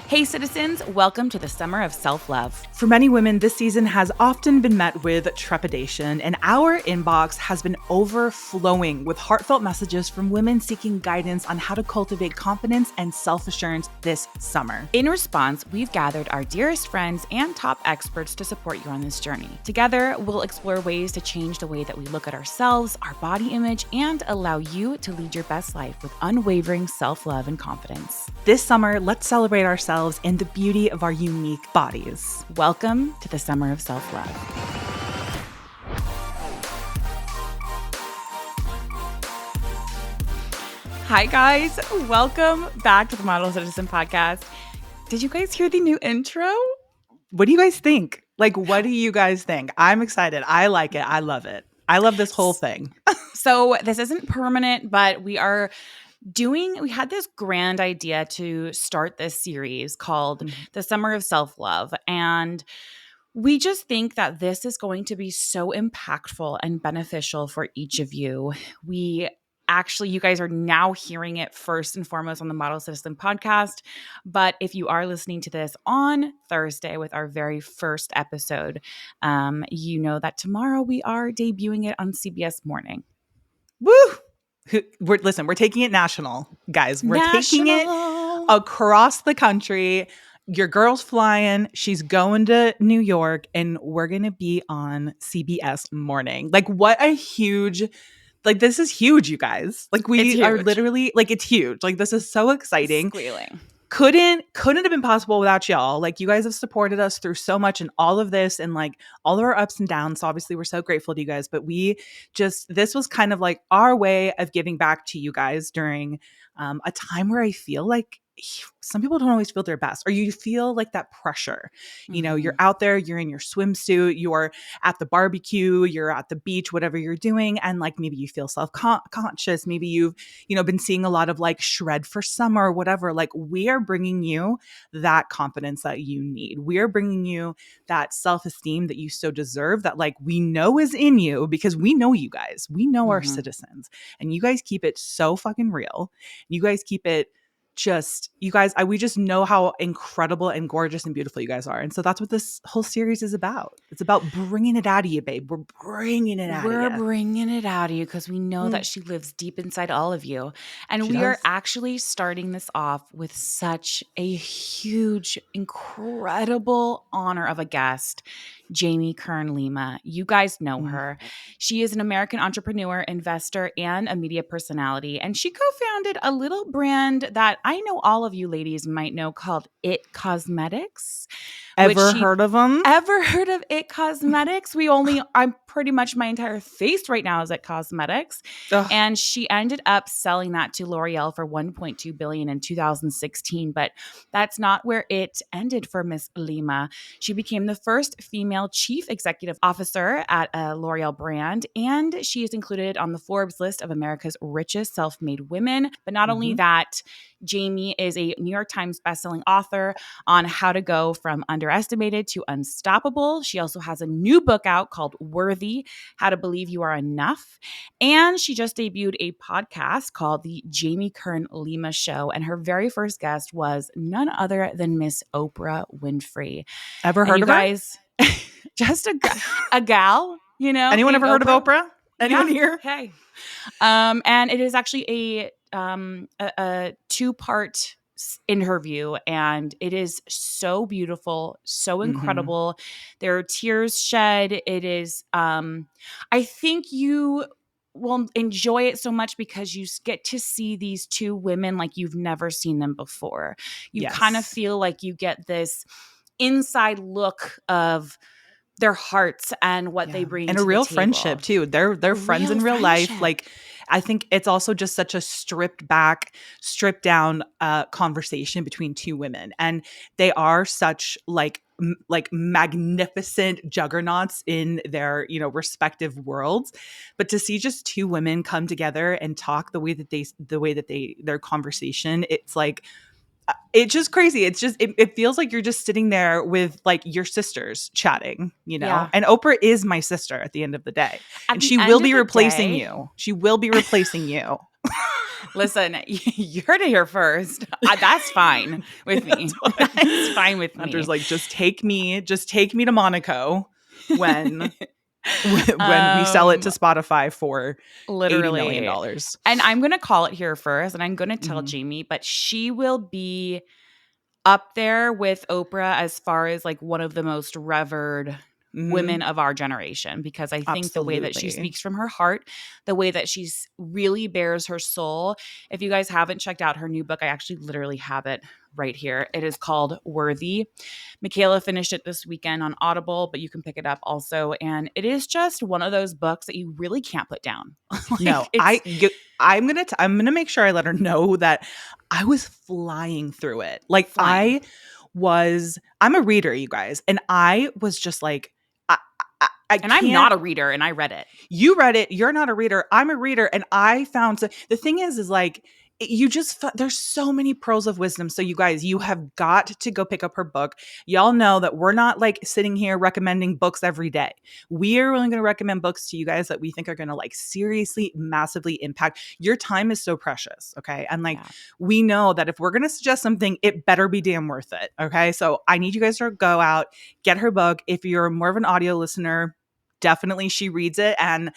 Hey citizens, welcome to the Summer of Self-Love. For many women, this season has often been met with trepidation, and our inbox has been overflowing with heartfelt messages from women seeking guidance on how to cultivate confidence and self-assurance this summer. In response, we've gathered our dearest friends and top experts to support you on this journey. Together, we'll explore ways to change the way that we look at ourselves, our body image, and allow you to lead your best life with unwavering self-love and confidence. This summer, let's celebrate ourselves and the beauty of our unique bodies. Welcome to the Summer of Self-Love. Hi guys, welcome back to the Model Citizen Podcast. Did you guys hear the new intro? What do you guys think? What do you guys think? I'm excited. I like it. I love it. I love this whole thing. So this isn't permanent, but we had this grand idea to start this series called The Summer of Self-Love. And we just think that this is going to be so impactful and beneficial for each of you. You guys are now hearing it first and foremost on the Model Citizen podcast. But if you are listening to this on Thursday with our very first episode, you know that tomorrow we are debuting it on CBS Morning. Woo! We're taking it national, guys. We're taking it across the country. Your girl's flying. She's going to New York, and we're going to be on CBS Morning. What a huge... this is huge, you guys. We are literally, it's huge. This is so exciting. Squealing. Couldn't have been possible without y'all. You guys have supported us through so much and all of this and all of our ups and downs. So obviously we're so grateful to you guys, but this was kind of our way of giving back to you guys during a time where I feel like some people don't always feel their best, or you feel that pressure. You know, you're out there, you're in your swimsuit, you're at the barbecue, you're at the beach, whatever you're doing. And maybe you feel self-conscious. Maybe you've, been seeing a lot of shred for summer or whatever. We are bringing you that confidence that you need. We are bringing you that self-esteem that you so deserve, that we know is in you, because we know you guys, we know our citizens, and you guys keep it so fucking real. You guys keep it we just know how incredible and gorgeous and beautiful you guys are. And so that's what this whole series is about. It's about bringing it out of you, babe. We're bringing it out of you. We're bringing it out of you because we know that she lives deep inside all of you. And we are actually starting this off with such a huge, incredible honor of a guest, Jamie Kern Lima. You guys know her. She is an American entrepreneur, investor, and a media personality. And she co-founded a little brand that I know all of you ladies might know called It Cosmetics. Ever heard of them? Ever heard of It Cosmetics? I'm pretty much my entire face right now is It Cosmetics. Ugh. And she ended up selling that to L'Oreal for $1.2 billion in 2016. But that's not where it ended for Miss Lima. She became the first female chief executive officer at a L'Oreal brand. And she is included on the Forbes list of America's richest self-made women. But not only that, Jamie is a New York Times bestselling author on how to go from underestimated to unstoppable. She also has a new book out called Worthy, How to Believe You Are Enough. And she just debuted a podcast called The Jamie Kern Lima Show. And her very first guest was none other than Miss Oprah Winfrey. Ever heard of guys, her? Just a gal, Anyone ever heard of Oprah? Anyone here? Hey. And it is actually a two-part interview, and it is so beautiful, so incredible. There are tears shed. It is, I think you will enjoy it so much because you get to see these two women like you've never seen them before. You kind of feel like you get this inside look of their hearts and what they bring and to a real the table. Friendship too. They're friends in real life. I think it's also just such a stripped down conversation between two women, and they are such magnificent juggernauts in their respective worlds. But to see just two women come together and talk the way that their conversation, it's just crazy. It's just, it feels like you're just sitting there with your sisters chatting, Yeah. And Oprah is my sister at the end of the day. And she will be replacing you. She will be replacing you. Listen, you heard it here first. That's fine with me. That's fine with Hunter's me. like, just take me to Monaco when when we sell it to Spotify for $80 million. Literally. And I'm going to call it here first, and I'm going to tell Mhm. Jamie, but she will be up there with Oprah as far as like one of the most revered women Mhm. of our generation, because I think the way that she Absolutely. speaks from her heart, the way that she's really bears her soul. If you guys haven't checked out her new book, I actually literally have it right here. It is called Worthy. Michaela finished it this weekend on Audible, but you can pick it up also. And it is just one of those books that you really can't put down. No, It's I'm gonna make sure I let her know that I was flying through it. Like flying. I'm a reader, you guys, and I was just like, I And I'm can't. not a reader, and I read it. You read it. You're not a reader. I'm a reader, and I found the thing is like you just there's so many pearls of wisdom. So you guys, you have got to go pick up her book. Y'all know that we're not like sitting here recommending books every day. We are only going to recommend books to you guys that we think are going to like seriously, massively impact. Your time is so precious, okay? And like we know that if we're going to suggest something, it better be damn worth it, okay? So I need you guys to go out, get her book. If you're more of an audio listener, definitely she reads it. And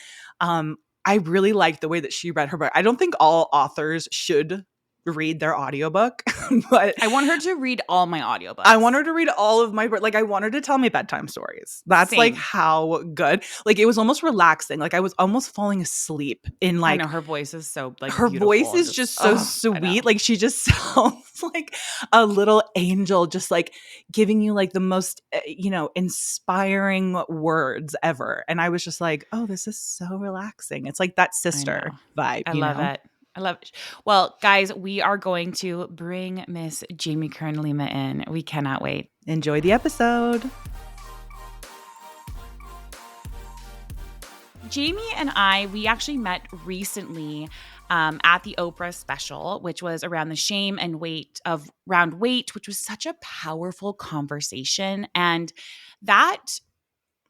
I really like the way that she read her book. I don't think all authors should read their audiobook, but I want her to read all my audiobooks. I want her to read all of my, like, I want her to tell me bedtime stories. That's like Same. how good, like, it was almost relaxing. Like I was almost falling asleep in like, I know her voice is so like her beautiful. voice is just so sweet. Like she just sounds like a little angel, just like giving you like the most, inspiring words ever. And I was just like, oh, this is so relaxing. It's like that sister vibe. I love it. I love it. Well, guys, we are going to bring Miss Jamie Kern Lima in. We cannot wait. Enjoy the episode. Jamie and we actually met recently at the Oprah special, which was around the shame and weight of round weight, which was such a powerful conversation. And that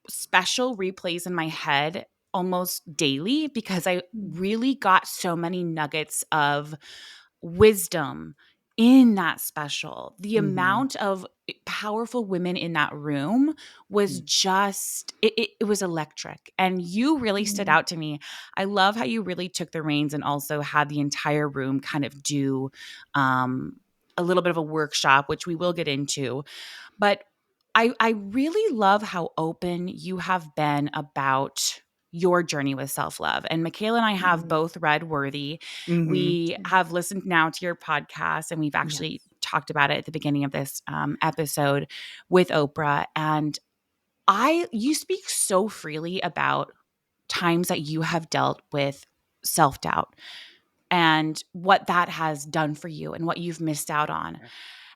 special replays in my head almost daily because I really got so many nuggets of wisdom in that special. The amount of powerful women in that room was just it was electric, and you really stood out to me. I love how you really took the reins and also had the entire room kind of do a little bit of a workshop, which we will get into. But I really love how open you have been about your journey with self-love. And Michaela and I have both read Worthy. We have listened now to your podcast, and we've actually talked about it at the beginning of this episode with Oprah. And you speak so freely about times that you have dealt with self-doubt and what that has done for you and what you've missed out on.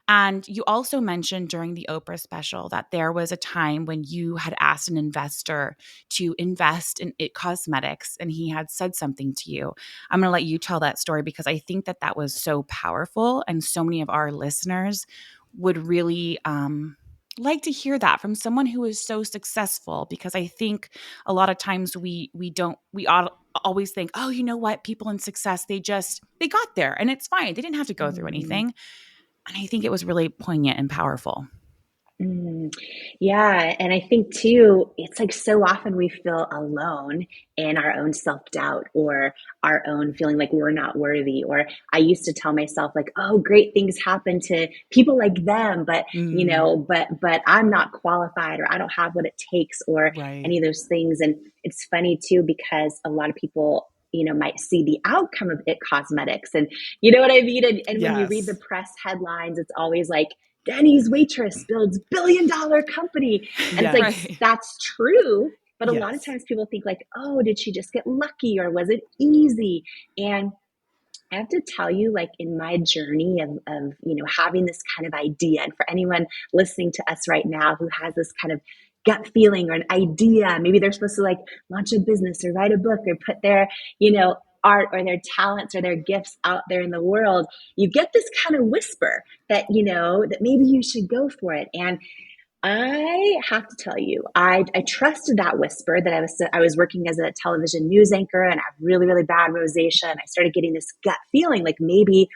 And you also mentioned during the Oprah special that there was a time when you had asked an investor to invest in It Cosmetics, and he had said something to you. I'm going to let you tell that story because I think that that was so powerful, and so many of our listeners would really like to hear that from someone who is so successful. Because I think a lot of times we always think, oh, you know what, people in success, they got there and it's fine. They didn't have to go through anything. And I think it was really poignant and powerful. Yeah. And I think too, it's like so often we feel alone in our own self-doubt or our own feeling like we're not worthy. Or I used to tell myself like, oh, great things happen to people like them, but but I'm not qualified, or I don't have what it takes, or any of those things. And it's funny too, because a lot of people might see the outcome of It Cosmetics, and you know what I mean? And when you read the press headlines, it's always like, Denny's waitress builds $1 billion company. And it's like, that's true. But a lot of times people think like, oh, did she just get lucky, or was it easy? And I have to tell you, like in my journey of having this kind of idea, and for anyone listening to us right now who has this kind of gut feeling or an idea, maybe they're supposed to like launch a business or write a book or put their, art or their talents or their gifts out there in the world, you get this kind of whisper that, that maybe you should go for it. And I have to tell you, I trusted that whisper that I was working as a television news anchor and I have really, really bad rosacea. And I started getting this gut feeling like maybe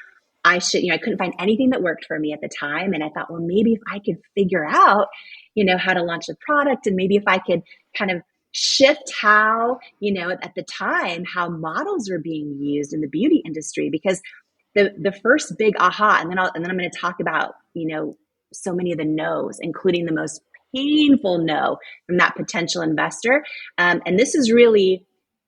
I should, I couldn't find anything that worked for me at the time. And I thought, well, maybe if I could figure out, how to launch a product, and maybe if I could kind of shift how, at the time, how models were being used in the beauty industry, because the first big aha, and then I'm going to talk about, so many of the no's, including the most painful no from that potential investor. And this is really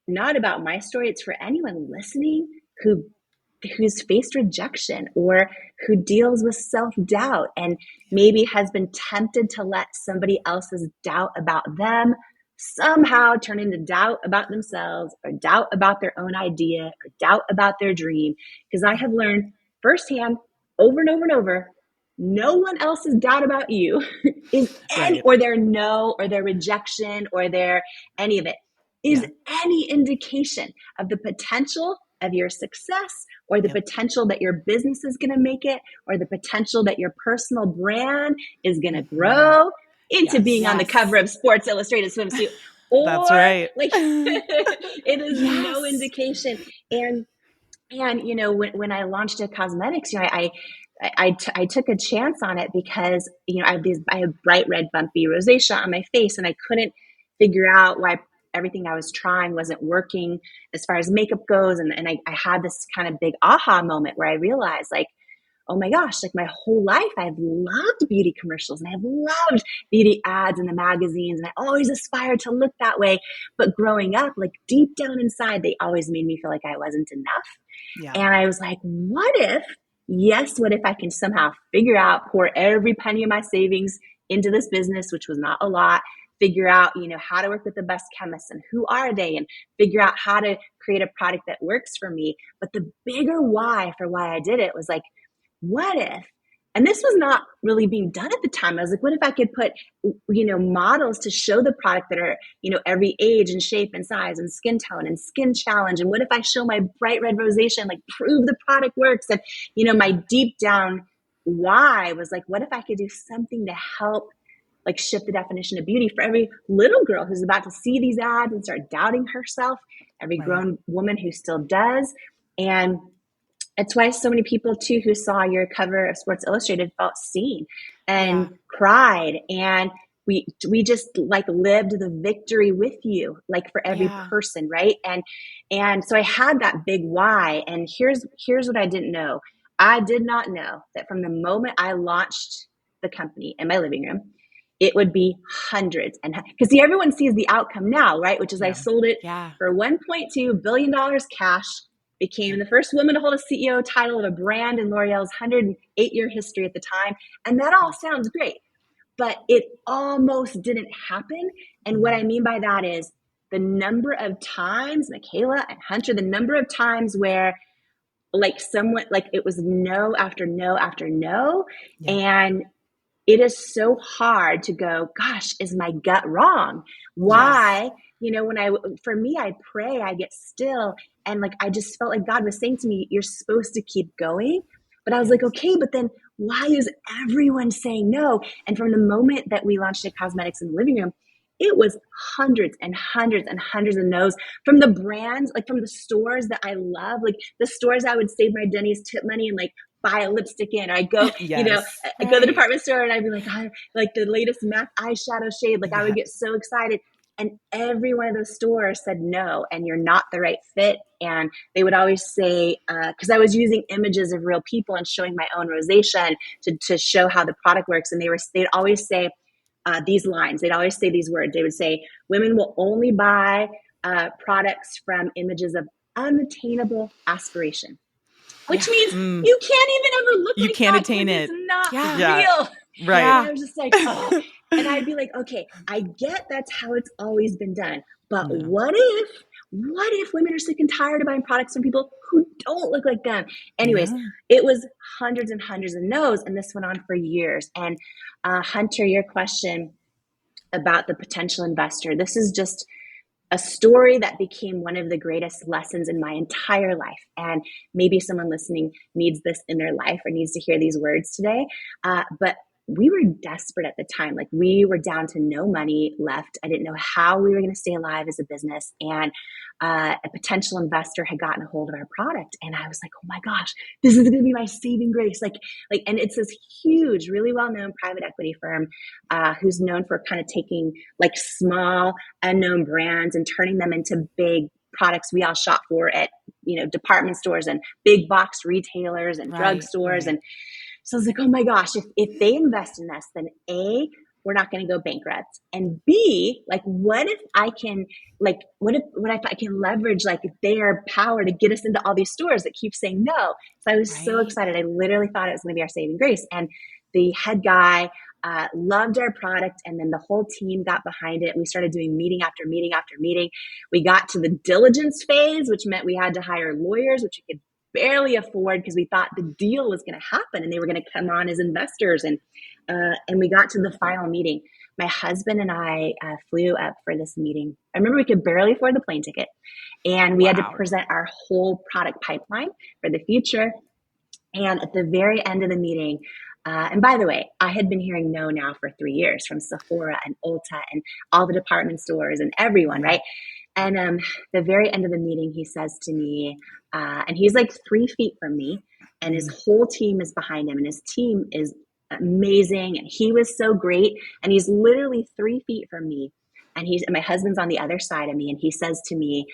not about my story. It's for anyone listening who's faced rejection or who deals with self-doubt and maybe has been tempted to let somebody else's doubt about them somehow turn into doubt about themselves or doubt about their own idea or doubt about their dream. Because I have learned firsthand over and over and over, no one else's doubt about you is any, or their no, or their rejection, or their any of it is any indication of the potential of your success, or the potential that your business is going to make it, or the potential that your personal brand is going to grow into being on the cover of Sports Illustrated swimsuit. Or that's right. Like it is no indication. And when I launched at cosmetics, I took a chance on it because I have bright red bumpy rosacea on my face, and I couldn't figure out why everything I was trying wasn't working as far as makeup goes. And I had this kind of big aha moment where I realized, like, oh my gosh, like my whole life I've loved beauty commercials and I've loved beauty ads in the magazines, and I always aspired to look that way. But growing up, like deep down inside, they always made me feel like I wasn't enough. And I was like, what if I can somehow figure out, pour every penny of my savings into this business, which was not a lot, figure out, how to work with the best chemists and who are they, and figure out how to create a product that works for me. But the bigger why for why I did it was like, what if, and this was not really being done at the time. I was like, what if I could put, models to show the product that are, every age and shape and size and skin tone and skin challenge. And what if I show my bright red rosacea and like prove the product works? And, my deep down why was like, what if I could do something to help like shift the definition of beauty for every little girl who's about to see these ads and start doubting herself, every grown woman who still does. And it's why so many people too who saw your cover of Sports Illustrated felt seen and cried. And we just like lived the victory with you, like for every person, right? And so I had that big why. And here's what I didn't know. I did not know that from the moment I launched the company in my living room, it would be hundreds. And because see, everyone sees the outcome now, right? Which is I sold it for $1.2 billion cash, became the first woman to hold a CEO title of a brand in L'Oreal's 108-year history at the time. And that all sounds great, but it almost didn't happen. And what I mean by that is the number of times, Michaela and Hunter, the number of times where like someone, like it was no after no after no. And it is so hard to go, gosh, is my gut wrong? Why? For me, I pray, I get still. And like, I just felt like God was saying to me, you're supposed to keep going. But I was like, okay, but then why is everyone saying no? And from the moment that we launched the cosmetics in the living room, it was hundreds and hundreds and hundreds of no's from the brands, like from the stores that I love, like the stores I would save my Denny's tip money and like buy a lipstick in. Or I go, I go to the department store and I'd be like, like the latest MAC eyeshadow shade. Like I would get so excited. And every one of those stores said no, and you're not the right fit. And they would always say, because I was using images of real people and showing my own rosacea and to show how the product works. And they'd always say these lines. They'd always say these words. They would say, women will only buy products from images of unattainable aspiration. Which means you can't even ever look you like can't that attain it. It's not real. Right. And I was just like, oh. And I'd be like, okay, I get that's how it's always been done. But what if women are sick and tired of buying products from people who don't look like them? Anyways, it was hundreds and hundreds of no's. And this went on for years. And Hunter, your question about the potential investor, this is just a story that became one of the greatest lessons in my entire life. And maybe someone listening needs this in their life or needs to hear these words today. But we were desperate at the time. Like we were down to no money left. I didn't know how we were going to stay alive as a business. And a potential investor had gotten a hold of our product. And I was like, oh my gosh, this is going to be my saving grace. And it's this huge, really well-known private equity firm who's known for kind of taking like small, unknown brands and turning them into big products we all shop for at, department stores and big box retailers and drugstores. And so I was like, oh my gosh, if they invest in us, then A, we're not going to go bankrupt. And B, like, what if I can, what if I can leverage like their power to get us into all these stores that keep saying no? So I was so excited. I literally thought it was going to be our saving grace. And the head guy loved our product. And then the whole team got behind it. We started doing meeting after meeting after meeting. We got to the diligence phase, which meant we had to hire lawyers, which we could barely afford because we thought the deal was going to happen and they were going to come on as investors. And we got to the final meeting. My husband and I flew up for this meeting. I remember we could barely afford the plane ticket, and we had to present our whole product pipeline for the future. And at the very end of the meeting, and by the way, I had been hearing no now for 3 years from Sephora and Ulta and all the department stores and everyone, right? And the very end of the meeting, he says to me, and he's like 3 feet from me, and his whole team is behind him, and his team is amazing, and he was so great, and he's literally 3 feet from me, and my husband's on the other side of me, and he says to me,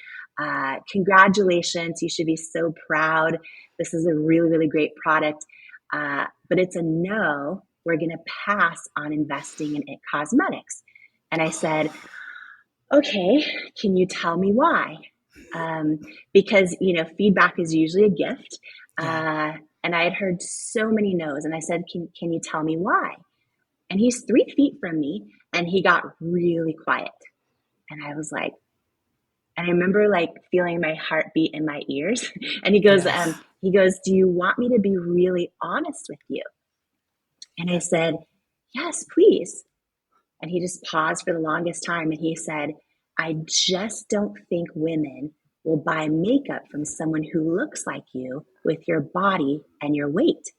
congratulations, you should be so proud. This is a really, really great product, but it's a no. We're going to pass on investing in IT Cosmetics. And I said, okay, can you tell me why? Because, feedback is usually a gift. And I had heard so many no's, and I said, can you tell me why? And he's 3 feet from me, and he got really quiet. And I was like, and I remember like feeling my heartbeat in my ears. And he goes, do you want me to be really honest with you? And I said, yes, please. And he just paused for the longest time. And he said, I just don't think women will buy makeup from someone who looks like you with your body and your weight.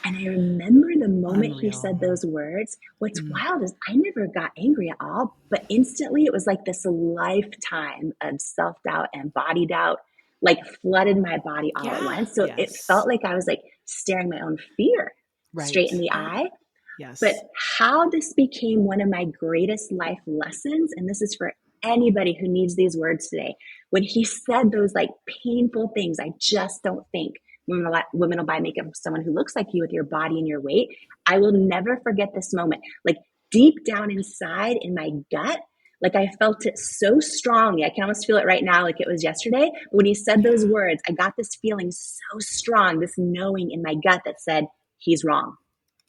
And I remember the moment he said those words. What's wild is I never got angry at all, but instantly it was like this lifetime of self-doubt and body doubt, like flooded my body all at once. So it felt like I was like staring my own fear straight in the eye. Yes. But how this became one of my greatest life lessons, and this is for anybody who needs these words today, when he said those like painful things, I just don't think women will buy makeup from someone who looks like you with your body and your weight. I will never forget this moment. Like deep down inside in my gut, like I felt it so strongly. I can almost feel it right now like it was yesterday. But when he said those words, I got this feeling so strong, this knowing in my gut that said, he's wrong.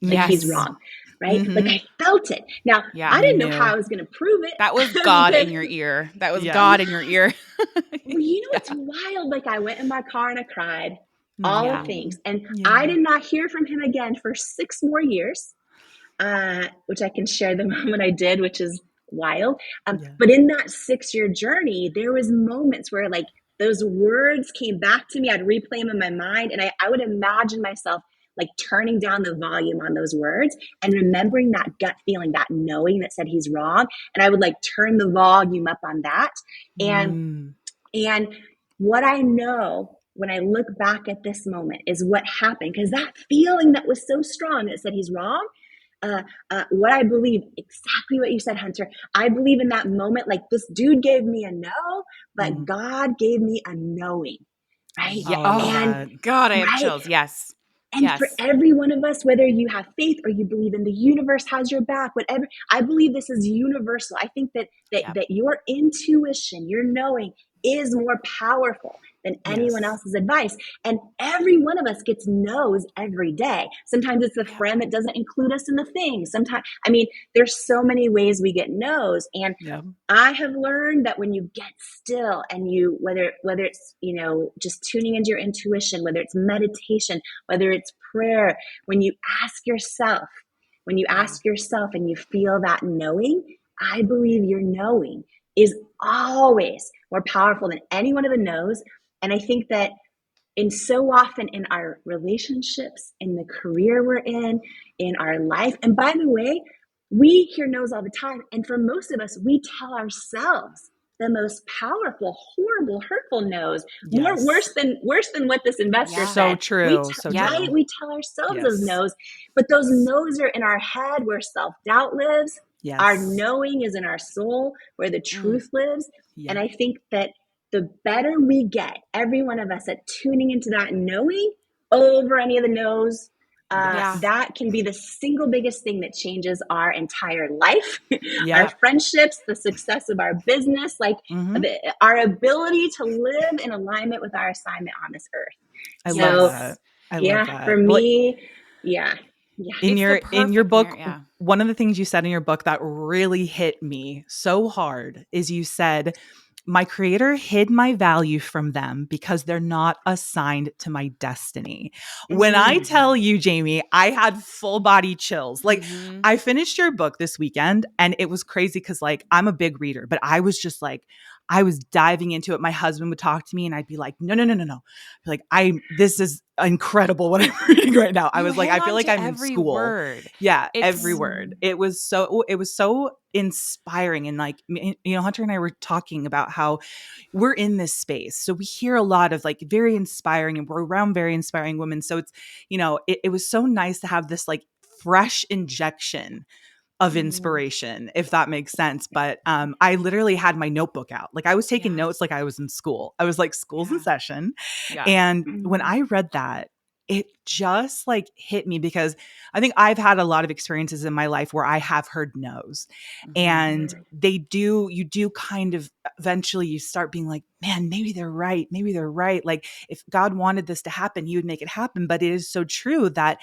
Like he's wrong, right? Like I felt it. Now, I didn't know how I was going to prove it. That was God in your ear. That was God in your ear. Well, it's wild. Like I went in my car and I cried. All the things. And I did not hear from him again for 6 more years, which I can share the moment I did, which is wild. But in that 6-year journey, there was moments where like those words came back to me. I'd replay them in my mind, and I would imagine myself like turning down the volume on those words and remembering that gut feeling, that knowing that said he's wrong. And I would like turn the volume up on that. And what I know when I look back at this moment is what happened, because that feeling that was so strong that said he's wrong, what I believe, exactly what you said, Hunter, I believe in that moment, like this dude gave me a no, but God gave me a knowing, right? And God, I have chills. Yes. And for every one of us, whether you have faith or you believe in the universe has your back, whatever, I believe this is universal. I think that your intuition, your knowing is more powerful than anyone else's advice. And every one of us gets no's every day. Sometimes it's the friend that doesn't include us in the thing. Sometimes, there's so many ways we get no's. And I have learned that when you get still and you, whether it's, just tuning into your intuition, whether it's meditation, whether it's prayer, when you ask yourself and you feel that knowing, I believe your knowing is always more powerful than any one of the no's. And I think that And so often in our relationships, in the career we're in our life, and by the way, we hear no's all the time. And for most of us, we tell ourselves the most powerful, horrible, hurtful no's, more Yes. worse than what this investor Yeah. So said. true. So Right? true. We tell ourselves those Yes. no's, but those no's are in our head where self-doubt lives. Our Yes. knowing is in our soul where the truth lives. Yeah. And I think that the better we get, every one of us, at tuning into that knowing over any of the no's, Yes. that can be the single biggest thing that changes our entire life, Yeah. our friendships, the success of our business, like our ability to live in alignment with our assignment on this earth. I So, love that. I love that. for me, yeah. In your book, yeah. one of the things you said in your book that really hit me so hard is you said, my creator hid my value from them because they're not assigned to my destiny. When I tell you, Jamie, I had full body chills. Like I finished your book this weekend and it was crazy because like I'm a big reader, but I was just like, I was diving into it. My husband would talk to me and I'd be like, no. Like this is incredible what I'm reading right now. I was like, I feel like I'm in school. Word. Yeah, every word. It was so inspiring. And like, you know, Hunter and I were talking about how we're in this space. So we hear a lot of like very inspiring, and we're around very inspiring women. So it's, you know, it was so nice to have this like fresh injection of inspiration, if that makes sense. But I literally had my notebook out. Like I was taking notes like I was in school. I was like, school's in session. And when I read that, it just like hit me because I think I've had a lot of experiences in my life where I have heard no's. And you do kind of eventually you start being like, man, maybe they're right. Maybe they're right. Like if God wanted this to happen, he would make it happen. But it is so true that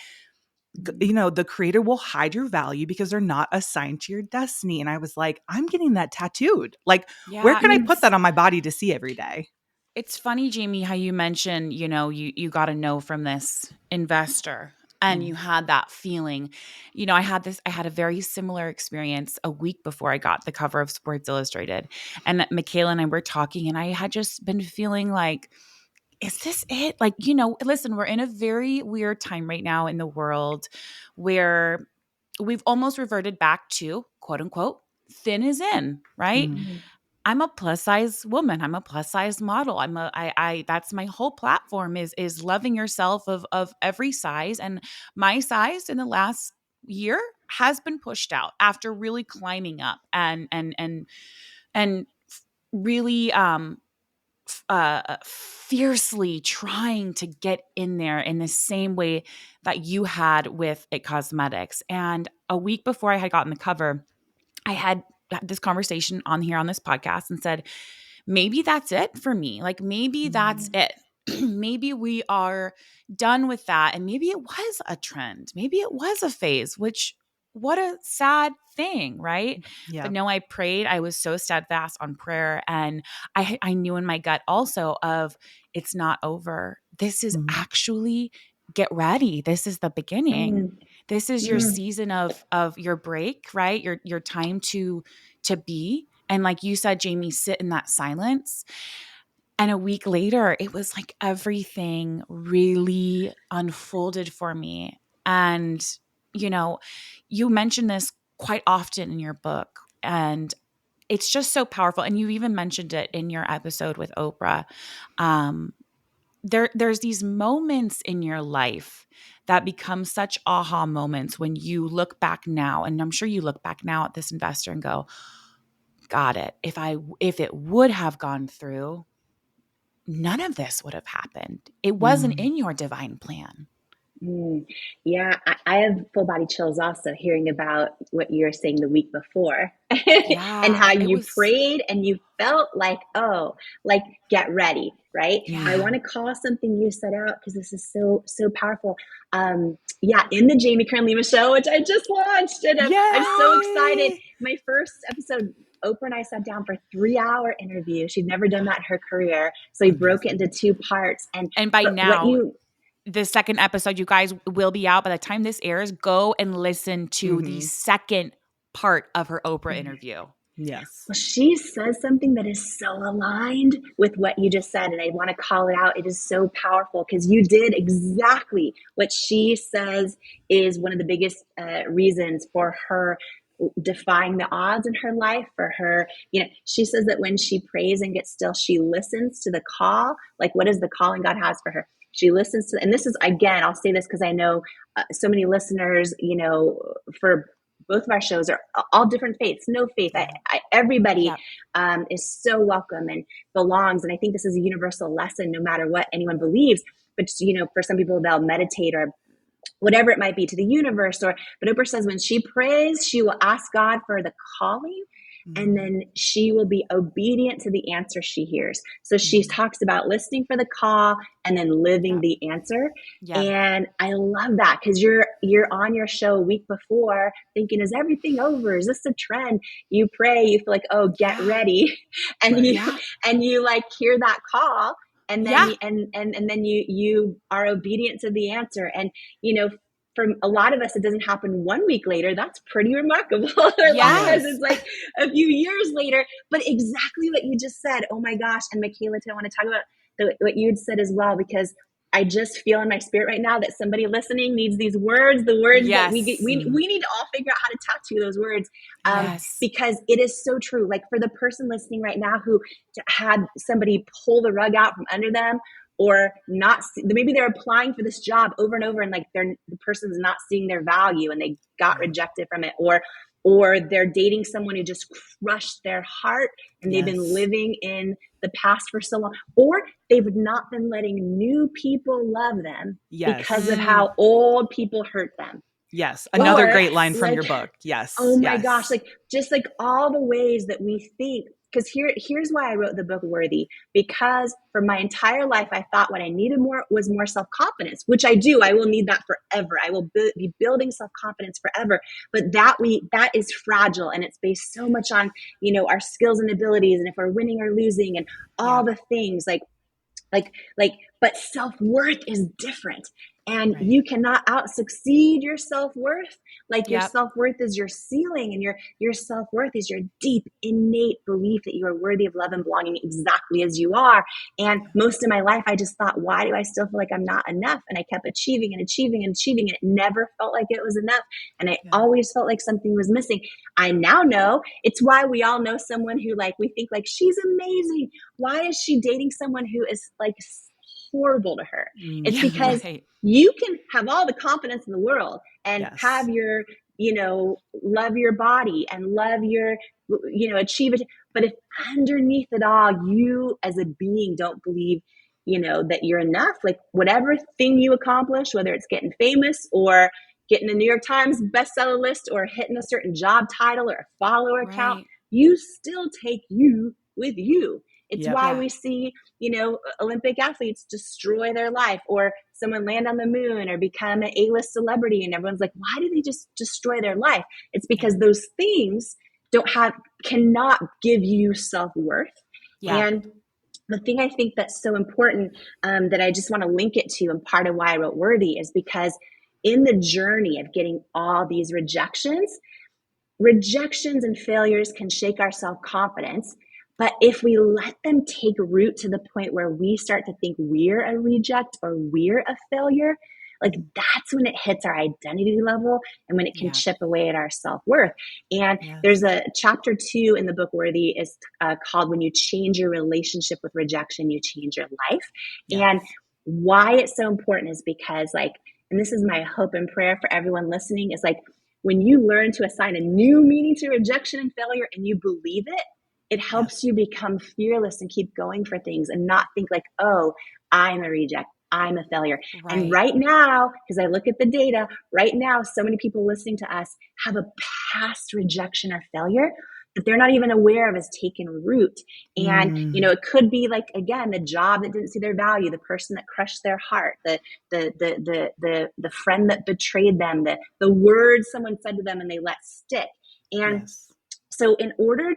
you know, the creator will hide your value because they're not assigned to your destiny. And I was like, I'm getting that tattooed. Like, where can I put that on my body to see every day? It's funny, Jamie, how you mentioned, you know, you got to know from this investor and you had that feeling. You know, I had a very similar experience a week before I got the cover of Sports Illustrated. And Michaela and I were talking and I had just been feeling like, is this it? Like, you know, listen, we're in a very weird time right now in the world where we've almost reverted back to quote unquote thin is in, right? I'm a plus size woman. I'm a plus size model. I that's my whole platform is loving yourself of every size. And my size in the last year has been pushed out after really climbing up and really fiercely trying to get in there in the same way that you had with It Cosmetics. And a week before I had gotten the cover, I had this conversation on this podcast and said, maybe that's it for me. Like maybe that's it. Maybe we are done with that. And maybe it was a trend. Maybe it was a phase, which what a sad thing, right? Yeah. But no, I prayed. I was so steadfast on prayer. And I knew in my gut also of it's not over. This is actually get ready. This is the beginning. This is your season of your break, right? Your time to be. And like you said, Jamie, sit in that silence. And a week later, it was like everything really unfolded for me. And, you know, you mentioned this quite often in your book. And it's just so powerful. And you even mentioned it in your episode with Oprah. There's these moments in your life that become such aha moments when you look back now. And I'm sure you look back now at this investor and go, got it. If it would have gone through, none of this would have happened. It wasn't in your divine plan. Yeah, I have full body chills also hearing about what you were saying the week before and how you prayed and you felt like, oh, like get ready, right? Yeah. I want to call something you set out because this is so powerful. In the Jamie Kern Lima show, which I just launched, and I'm so excited. My first episode, Oprah and I sat down for a 3-hour interview. She'd never done that in her career. So we broke it into 2 parts. And by now, the second episode, you guys, will be out by the time this airs. Go and listen to the second part of her Oprah interview. Yes. Well, she says something that is so aligned with what you just said, and I want to call it out. It is so powerful because you did exactly what she says is one of the biggest reasons for her defying the odds in her life. For her, she says that when she prays and gets still, she listens to the call. Like, what is the calling God has for her? She listens to, and this is, again, I'll say this because I know so many listeners, for both of our shows are all different faiths, no faith. Everybody is so welcome and belongs. And I think this is a universal lesson, no matter what anyone believes. But, for some people, they'll meditate or whatever it might be to the universe. But Oprah says when she prays, she will ask God for the calling. And then she will be obedient to the answer she hears. So she talks about listening for the call and then living the answer. And I love that because you're on your show a week before thinking, is everything over? Is this a trend? You pray, you feel like, oh, get ready. And you like hear that call. And then and then you are obedient to the answer. And for a lot of us, it doesn't happen 1 week later. That's pretty remarkable. A lot of us, it's like a few years later. But exactly what you just said. Oh my gosh. And Michaela, I want to talk about what you had said as well, because I just feel in my spirit right now that somebody listening needs these words, the words that we need to all figure out how to tattoo those words. Because it is so true. Like for the person listening right now who had somebody pull the rug out from under them, or not, maybe they're applying for this job over and over and like the person's not seeing their value and they got rejected from it, or they're dating someone who just crushed their heart and they've been living in the past for so long, or they've not been letting new people love them because of how old people hurt them. Yes. Another great line from your book. Yes. Oh my gosh. Just all the ways that we think, because here's why I wrote the book Worthy, because for my entire life, I thought what I needed was more self-confidence, which I do. I will need that forever. I will be building self-confidence forever. But that is fragile, and it's based so much on, our skills and abilities, and if we're winning or losing and all the things but self-worth is different. And you cannot out-succeed your self-worth. Your self-worth is your ceiling, and your self-worth is your deep, innate belief that you are worthy of love and belonging exactly as you are. And most of my life, I just thought, why do I still feel like I'm not enough? And I kept achieving and achieving and achieving, and it never felt like it was enough. And I always felt like something was missing. I now know it's why we all know someone who we think she's amazing. Why is she dating someone who is horrible to her? It's because you can have all the confidence in the world and have your, love your body and love your, achieve it. But if underneath it all, you as a being don't believe, that you're enough, whatever thing you accomplish, whether it's getting famous or getting the New York Times bestseller list or hitting a certain job title or a follower count, you still take you with you. It's why we see, Olympic athletes destroy their life, or someone land on the moon or become an A-list celebrity. And everyone's like, why do they just destroy their life? It's because those things cannot give you self-worth. And the thing I think that's so important that I just want to link it to, and part of why I wrote Worthy, is because in the journey of getting all these rejections and failures can shake our self-confidence. But if we let them take root to the point where we start to think we're a reject or we're a failure, that's when it hits our identity level and when it can chip away at our self-worth. And there's a chapter 2 in the book Worthy is called When You Change Your Relationship with Rejection, You Change Your Life. And why it's so important is because and this is my hope and prayer for everyone listening, is when you learn to assign a new meaning to rejection and failure and you believe it, it helps you become fearless and keep going for things and not think oh, I'm a reject, I'm a failure. And right now, because I look at the data, right now, so many people listening to us have a past rejection or failure that they're not even aware of has taken root. And, it could be again, the job that didn't see their value, the person that crushed their heart, the friend that betrayed them, the words someone said to them and they let stick. And so in order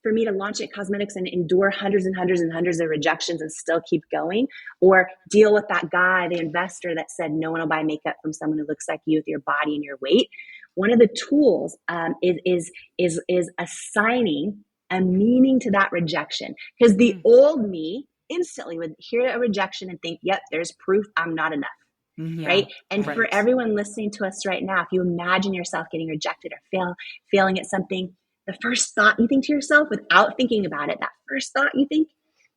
for me to launch It Cosmetics and endure hundreds and hundreds and hundreds of rejections and still keep going, or deal with that guy, the investor that said, no one will buy makeup from someone who looks like you with your body and your weight. one of the tools is assigning a meaning to that rejection. Because the old me instantly would hear a rejection and think, yep, there's proof I'm not enough. Right. And for everyone listening to us right now, if you imagine yourself getting rejected or failing at something, the first thought you think to yourself without thinking about it, that first thought you think,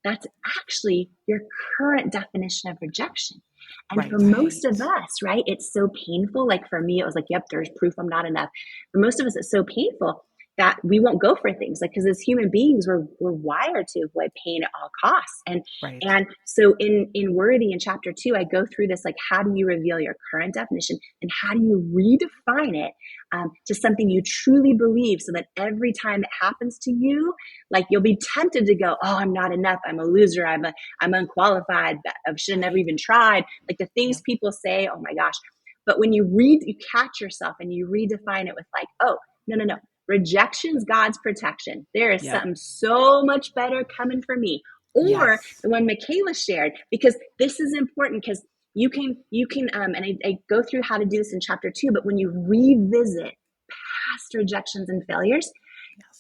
that's actually your current definition of rejection. And for most of us, right, it's so painful. Like for me, it was like, yep, there's proof I'm not enough. For most of us, it's so painful that we won't go for things, like, because as human beings, we're wired to avoid pain at all costs. And so in Worthy, in chapter 2, I go through this, like, how do you reveal your current definition and how do you redefine it to something you truly believe, so that every time it happens to you, like, you'll be tempted to go, oh, I'm not enough, I'm a loser, I'm unqualified, I should have never even tried, like the things people say, oh my gosh. But when you catch yourself and you redefine it with, like, oh, no, rejection's God's protection. There is something so much better coming for me. Or the one Michaela shared, because this is important, because you can, and I go through how to do this in chapter 2, but when you revisit past rejections and failures,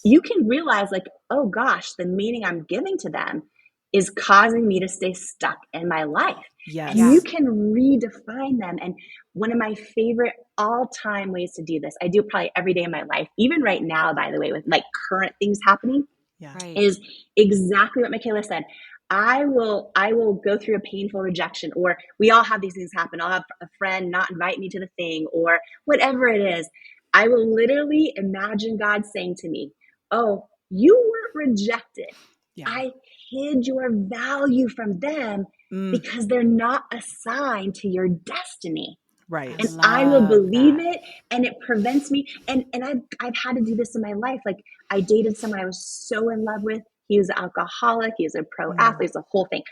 you can realize, like, oh gosh, the meaning I'm giving to them is causing me to stay stuck in my life. And you can redefine them. And one of my favorite all-time ways to do this, I do it probably every day in my life, even right now, by the way, with like current things happening, is exactly what Michaela said. I will go through a painful rejection, or we all have these things happen. I'll have a friend not invite me to the thing, or whatever it is. I will literally imagine God saying to me, oh, you weren't rejected. I hid your value from them because they're not assigned to your destiny. Right. And I will believe it, and it prevents me. And I've had to do this in my life. Like, I dated someone I was so in love with. He was an alcoholic. He was a pro athlete, the whole thing.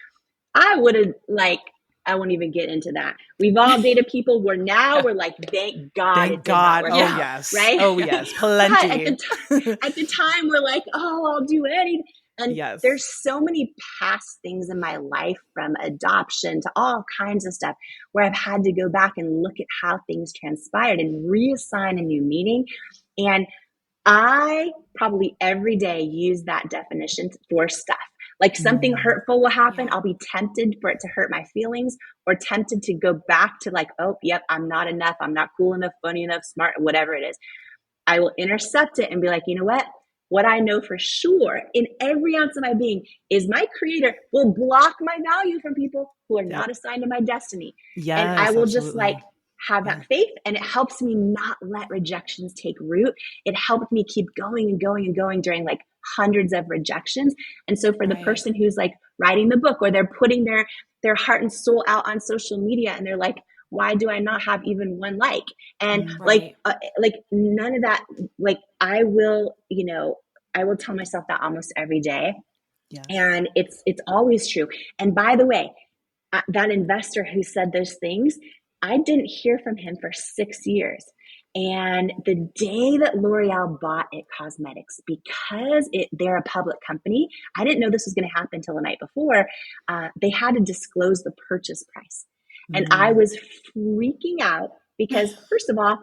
I won't even get into that. We've all dated people where now we're like, thank God it did not work out. Yes. Right? Oh, yes. Plenty. At the time, we're like, oh, I'll do anything. And there's so many past things in my life, from adoption to all kinds of stuff, where I've had to go back and look at how things transpired and reassign a new meaning. And I probably every day use that definition for stuff. Like, something hurtful will happen. I'll be tempted for it to hurt my feelings, or tempted to go back to, like, oh, yep, I'm not enough. I'm not cool enough, funny enough, smart, whatever it is. I will intercept it and be like, you know what? What I know for sure in every ounce of my being is my creator will block my value from people who are not assigned to my destiny. And I will just like have that faith, and it helps me not let rejections take root. It helped me keep going and going and going during like hundreds of rejections. And so for the person who's like writing the book, or they're putting their heart and soul out on social media, and they're like, why do I not have even one like? And like none of that, like, I will tell myself that almost every day. And it's always true. And by the way, that investor who said those things, I didn't hear from him for 6 years. And the day that L'Oreal bought It Cosmetics, because they're a public company, I didn't know this was going to happen until the night before. They had to disclose the purchase price. And I was freaking out because, first of all,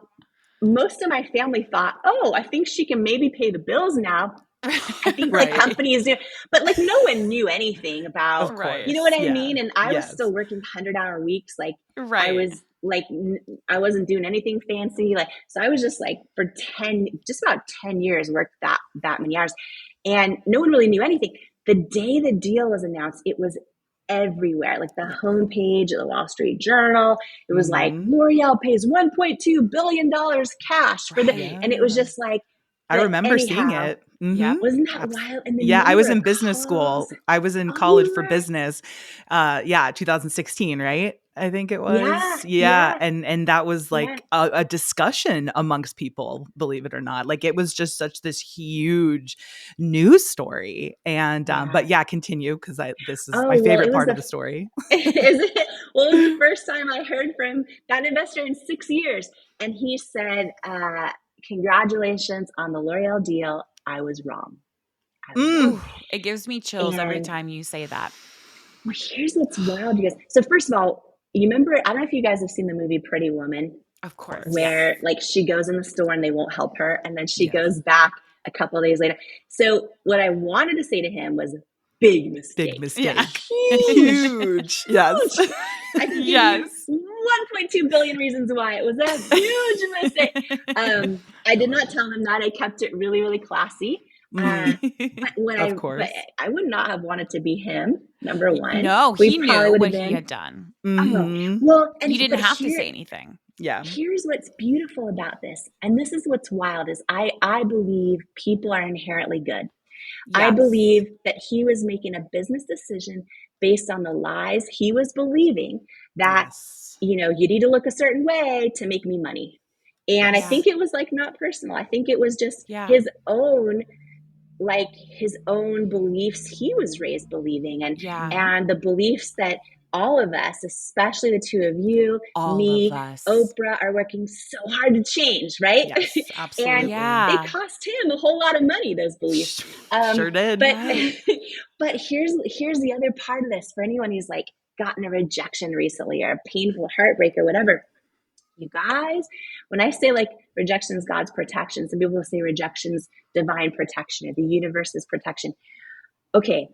most of my family thought, oh, I think she can maybe pay the bills now. I think the company is doing, but like, no one knew anything about, you know what I mean? And I was still working 100-hour weeks. Like, I was like, I wasn't doing anything fancy. Like, so I was just like, for just about 10 years, worked that many hours, and no one really knew anything. The day the deal was announced, it was everywhere, like the homepage of the Wall Street Journal. It was like, L'Oreal pays $1.2 billion cash for and it was just like, I remember seeing it. Wasn't that wild? And then I was in business school. I was in college for business. 2016, right? I think it was. And that was like a discussion amongst people, believe it or not. Like, it was just such this huge news story. And but continue, because this is my favorite part of the story. Is it? Well, it was the first time I heard from that investor in 6 years. And he said, congratulations on the L'Oreal deal. I was wrong. It gives me chills every time you say that. Well, here's what's wild, you guys. So first of all, you remember, I don't know if you guys have seen the movie Pretty Woman. Of course. where like she goes in the store and they won't help her. And then she Yes. goes back a couple of days later. So what I wanted to say to him was big mistake. Big mistake. Yeah. Huge. Yes. I can give Yes. you 1.2 billion reasons why it was a huge mistake. I did not tell him that. I kept it really, really classy. But Of course. but I would not have wanted to be him. Number one, No, we he probably knew would what have he been. had done. Oh, well, and You didn't but have to say anything. Yeah. Here's what's beautiful about this, and this is what's wild, is I believe people are inherently good. I Yes. believe that he was making a business decision based on the lies he was believing that, Yes. you know, you need to look a certain way to make me money. And I Yes. think it was like not personal. I think it was just Yeah. his own beliefs he was raised believing, Yeah. and the beliefs that all of us, especially the two of you, All me, of us. Oprah, are working so hard to change, right? Yes, And absolutely. Yeah. they cost him a whole lot of money, those beliefs. Sure did. But Right. but here's the other part of this for anyone who's like gotten a rejection recently or a painful heartbreak or whatever. You guys, when I say like rejection's God's protection, some people will say rejection's divine protection or the universe's protection. Okay,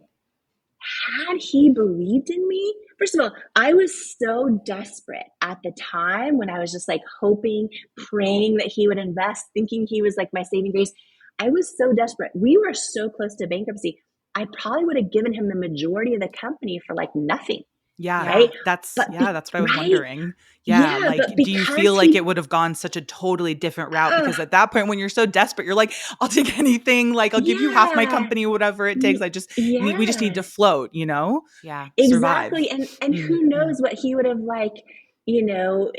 had he believed in me, first of all, I was so desperate at the time when I was just like hoping, praying that he would invest, thinking he was like my saving grace. I was so desperate. We were so close to bankruptcy. I probably would have given him the majority of the company for like nothing. Yeah. Right? That's But what I was right? wondering. Yeah. Yeah, Like, but do you because feel like he, it would have gone such a totally different route? Because at that point, when you're so desperate, you're like, I'll take anything. Like, I'll give you half my yeah, company, whatever it takes. We just need to yes, float, you know? Yeah. Survive. exactly. And who knows what he would have like, you know,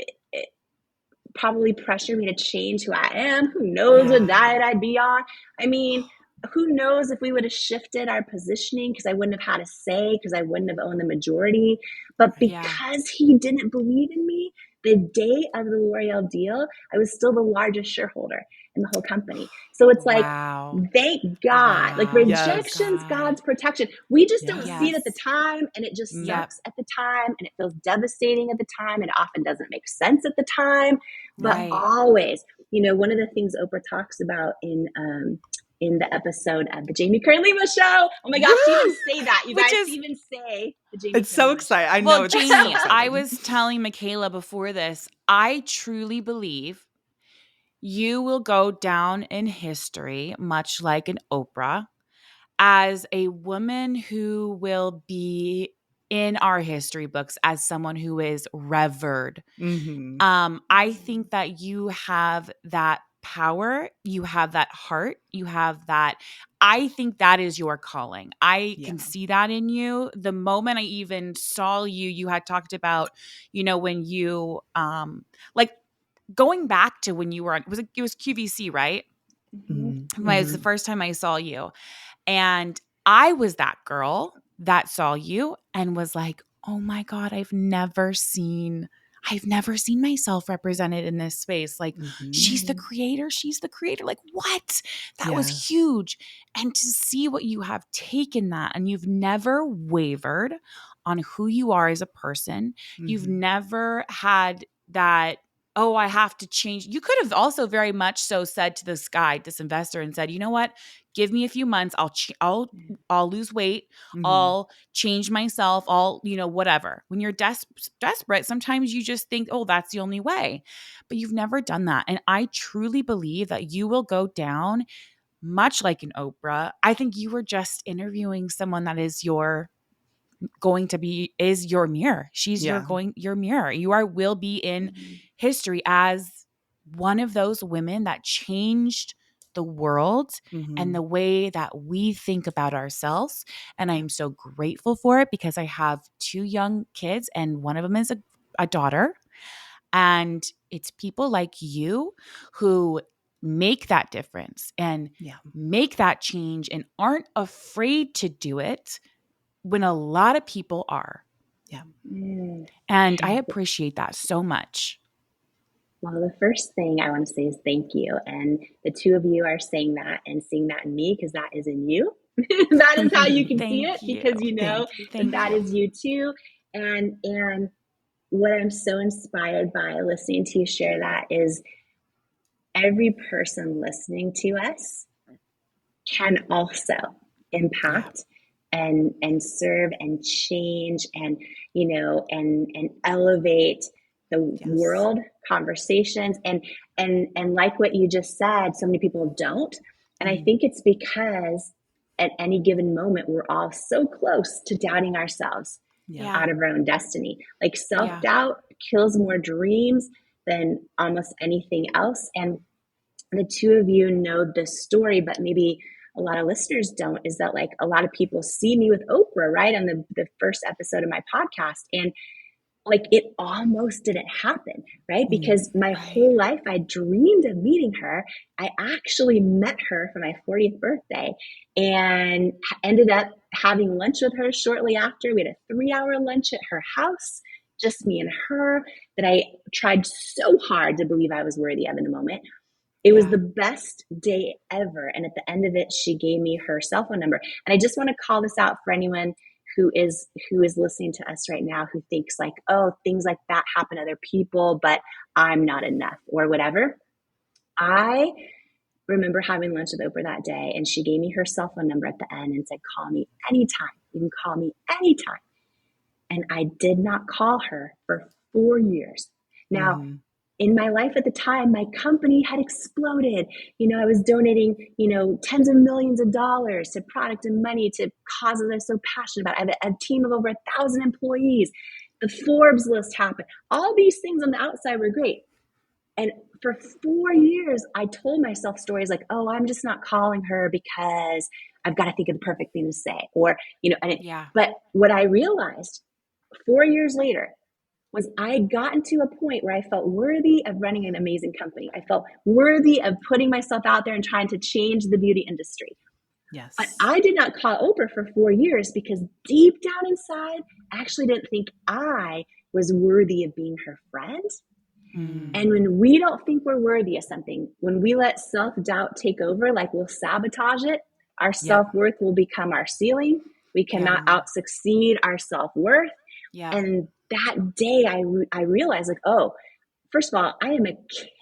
probably pressured me to change who I am. Who knows what diet I'd be on? I mean, who knows if we would have shifted our positioning because I wouldn't have had a say, because I wouldn't have owned the majority. But Yeah. because he didn't believe in me, the day of the L'Oreal deal, I was still the largest shareholder in the whole company. So it's like, Wow. thank God. Like Wow. rejection's God. God's protection. We just don't Yes. see it at the Yes. time, and it just Yep. sucks at the time, and it feels devastating at the time, and it often doesn't make sense at the time. But Right. always, you know, one of the things Oprah talks about in the episode of the Jamie Kern Lima show. Oh my gosh, she even say that. You Which guys is- even say the Jamie It's Kern so Lima show. exciting. I know. Well, It's so Jamie, exciting. I was telling Michaela before this, I truly believe you will go down in history, much like an Oprah, as a woman who will be in our history books as someone who is revered. Mhm. I think that you have that power, you have that heart, you have that. I think that is your calling. I can Yeah. see that in you. The moment I even saw you, you had talked about, you know, when you like going back to when you were on, it was QVC, right? Mhm. It was the first time I saw you. And I was that girl that saw you and was like, oh my God, I've never seen myself represented in this space. Like, she's the creator. She's the creator. Like, what? That was Yes. huge. And to see what you have taken that, and you've never wavered on who you are as a person. You've never had that, oh, I have to change. You could have also very much so said to this guy, this investor, and said, you know what? Give me a few months. I'll lose weight. I'll change myself. I'll, you know, whatever. When you're desperate, sometimes you just think, oh, that's the only way. But you've never done that. And I truly believe that you will go down much like an Oprah. I think you were just interviewing someone that is your mirror. She's your mirror. Will be in history as one of those women that changed the world and the way that we think about ourselves. And I'm so grateful for it because I have 2 young kids and one of them is a daughter. And it's people like you who make that difference and make that change and aren't afraid to do it when a lot of people are. Yeah. And I appreciate that so much. Well, the first thing I want to say is thank you. And the two of you are saying that and seeing that in me because that is in you. That is how you can see it, because you know Thank that you. is you too. And what I'm so inspired by listening to you share that is every person listening to us can also impact and serve and change and and elevate the world, conversations, and like what you just said, so many people don't. And I think it's because at any given moment we're all so close to doubting ourselves out of our own destiny. Like self-doubt kills more dreams than almost anything else. And the two of you know this story, but maybe a lot of listeners don't, is that like a lot of people see me with Oprah, right? On the first episode of my podcast. And like it almost didn't happen, right? Because my whole life I dreamed of meeting her. I actually met her for my 40th birthday and ended up having lunch with her shortly after. We had a 3-hour lunch at her house, just me and her, that I tried so hard to believe I was worthy of in the moment. It was the best day ever. And at the end of it, she gave me her cell phone number. And I just want to call this out for anyone who is listening to us right now, who thinks like, oh, things like that happen to other people, but I'm not enough or whatever. I remember having lunch with Oprah that day, and she gave me her cell phone number at the end and said, call me anytime. You can call me anytime. And I did not call her for 4 years. Now, in my life at the time, my company had exploded. I was donating, tens of millions of dollars to product and money to causes I'm so passionate about. I have a team of over 1,000 employees. The Forbes list happened. All these things on the outside were great. And for 4 years, I told myself stories like, oh, I'm just not calling her because I've got to think of the perfect thing to say. Or, but what I realized 4 years later was I had gotten to a point where I felt worthy of running an amazing company. I felt worthy of putting myself out there and trying to change the beauty industry. Yes. But I did not call Oprah for 4 years because deep down inside, I actually didn't think I was worthy of being her friend. And when we don't think we're worthy of something, when we let self-doubt take over, like we'll sabotage it, our self-worth will become our ceiling. We cannot out-succeed our self-worth. And that day I realized like, oh, first of all, I am a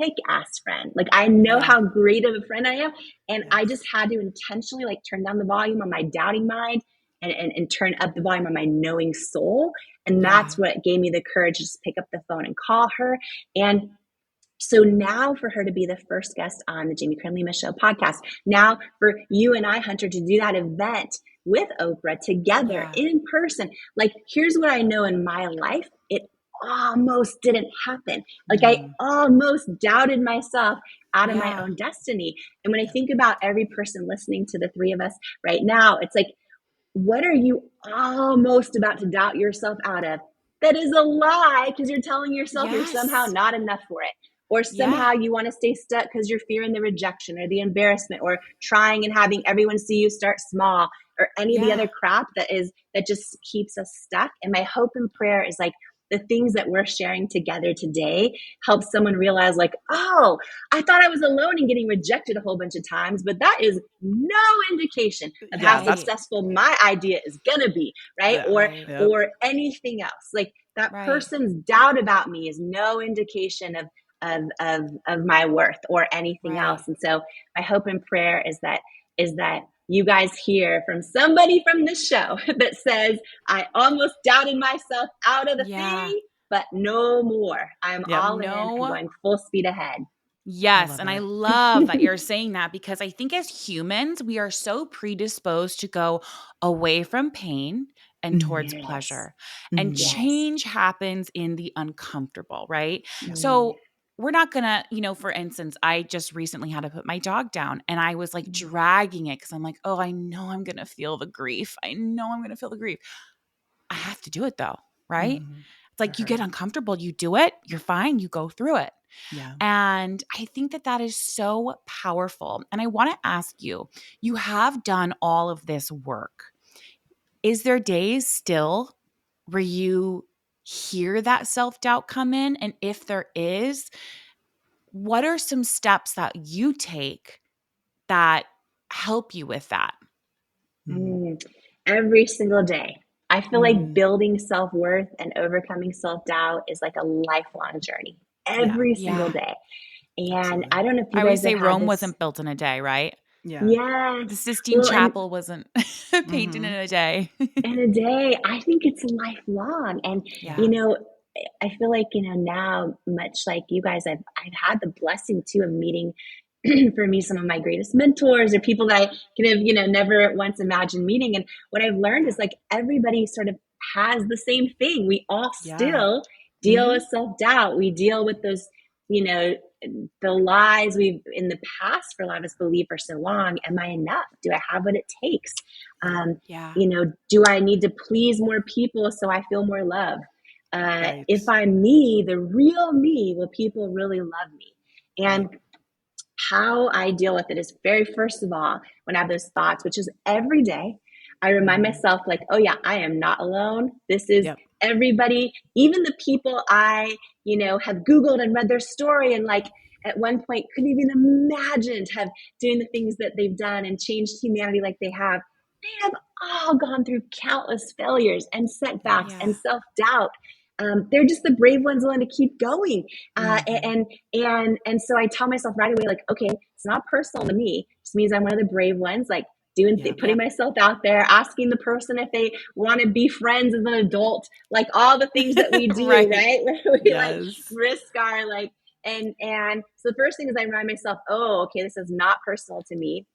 kick-ass friend. Like I know how great of a friend I am. And I just had to intentionally like turn down the volume on my doubting mind and turn up the volume on my knowing soul. And that's what gave me the courage to just pick up the phone and call her. And so now for her to be the first guest on the Jamie Kern Lima Show podcast, now for you and I, Hunter, to do that event with Oprah together in person, like here's what I know in my life, it almost didn't happen. Like I almost doubted myself out of my own destiny. And when I think about every person listening to the three of us right now, it's like, what are you almost about to doubt yourself out of? That is a lie because you're telling yourself you're somehow not enough for it. Or somehow you want to stay stuck because you're fearing the rejection or the embarrassment or trying and having everyone see you start small or any of the other crap that just keeps us stuck. And my hope and prayer is like the things that we're sharing together today help someone realize like, oh, I thought I was alone in getting rejected a whole bunch of times, but that is no indication of how successful my idea is going to be, right? Or anything else. Like that person's doubt about me is no indication of my worth or anything else. And so my hope and prayer is that you guys hear from somebody from this show that says, I almost doubted myself out of the thing, but no more. I'm all in and going full speed ahead. Yes. I love that you're saying that because I think as humans, we are so predisposed to go away from pain and towards pleasure. And change happens in the uncomfortable, right? So we're not going to, for instance, I just recently had to put my dog down and I was like dragging it because I'm like, oh, I know I'm going to feel the grief. I have to do it though, right? It's like you get uncomfortable, you do it, you're fine, you go through it. And I think that is so powerful. And I want to ask you, you have done all of this work. Is there days still where you hear that self-doubt come in? And if there is, what are some steps that you take that help you with that? Every single day, I feel like building self-worth and overcoming self-doubt is like a lifelong journey every single day. And Absolutely. I don't know if you I always guys say have had Rome this. wasn't built in a day, right? Yeah. Yes. The Sistine Well, and Chapel wasn't painted in a day. in a day, I think it's lifelong. And, Yeah. you know, I feel like, you know, now, much like you guys, I've had the blessing too of meeting for me some of my greatest mentors or people that I kind of, you know, never once imagined meeting. And what I've learned is like everybody sort of has the same thing. We all still deal with self-doubt. We deal with those, you know, the lies we've in the past for a lot of us believe for so long. Am I enough? Do I have what it takes? You know, do I need to please more people so I feel more love? If I'm me, the real me, will people really love me? And how I deal with it is very first of all, when I have those thoughts, which is every day, I remind myself like, oh yeah, I am not alone. This is everybody, even the people I, you know, have Googled and read their story and like at one point couldn't even imagine have doing the things that they've done and changed humanity like they have. They have all gone through countless failures and setbacks and self-doubt. They're just the brave ones willing to keep going. And so I tell myself right away, like, okay, it's not personal to me. It just means I'm one of the brave ones, like putting myself out there, asking the person if they want to be friends as an adult, like all the things that we do, right? Where we like risk our like, and so the first thing is I remind myself, oh, okay, this is not personal to me.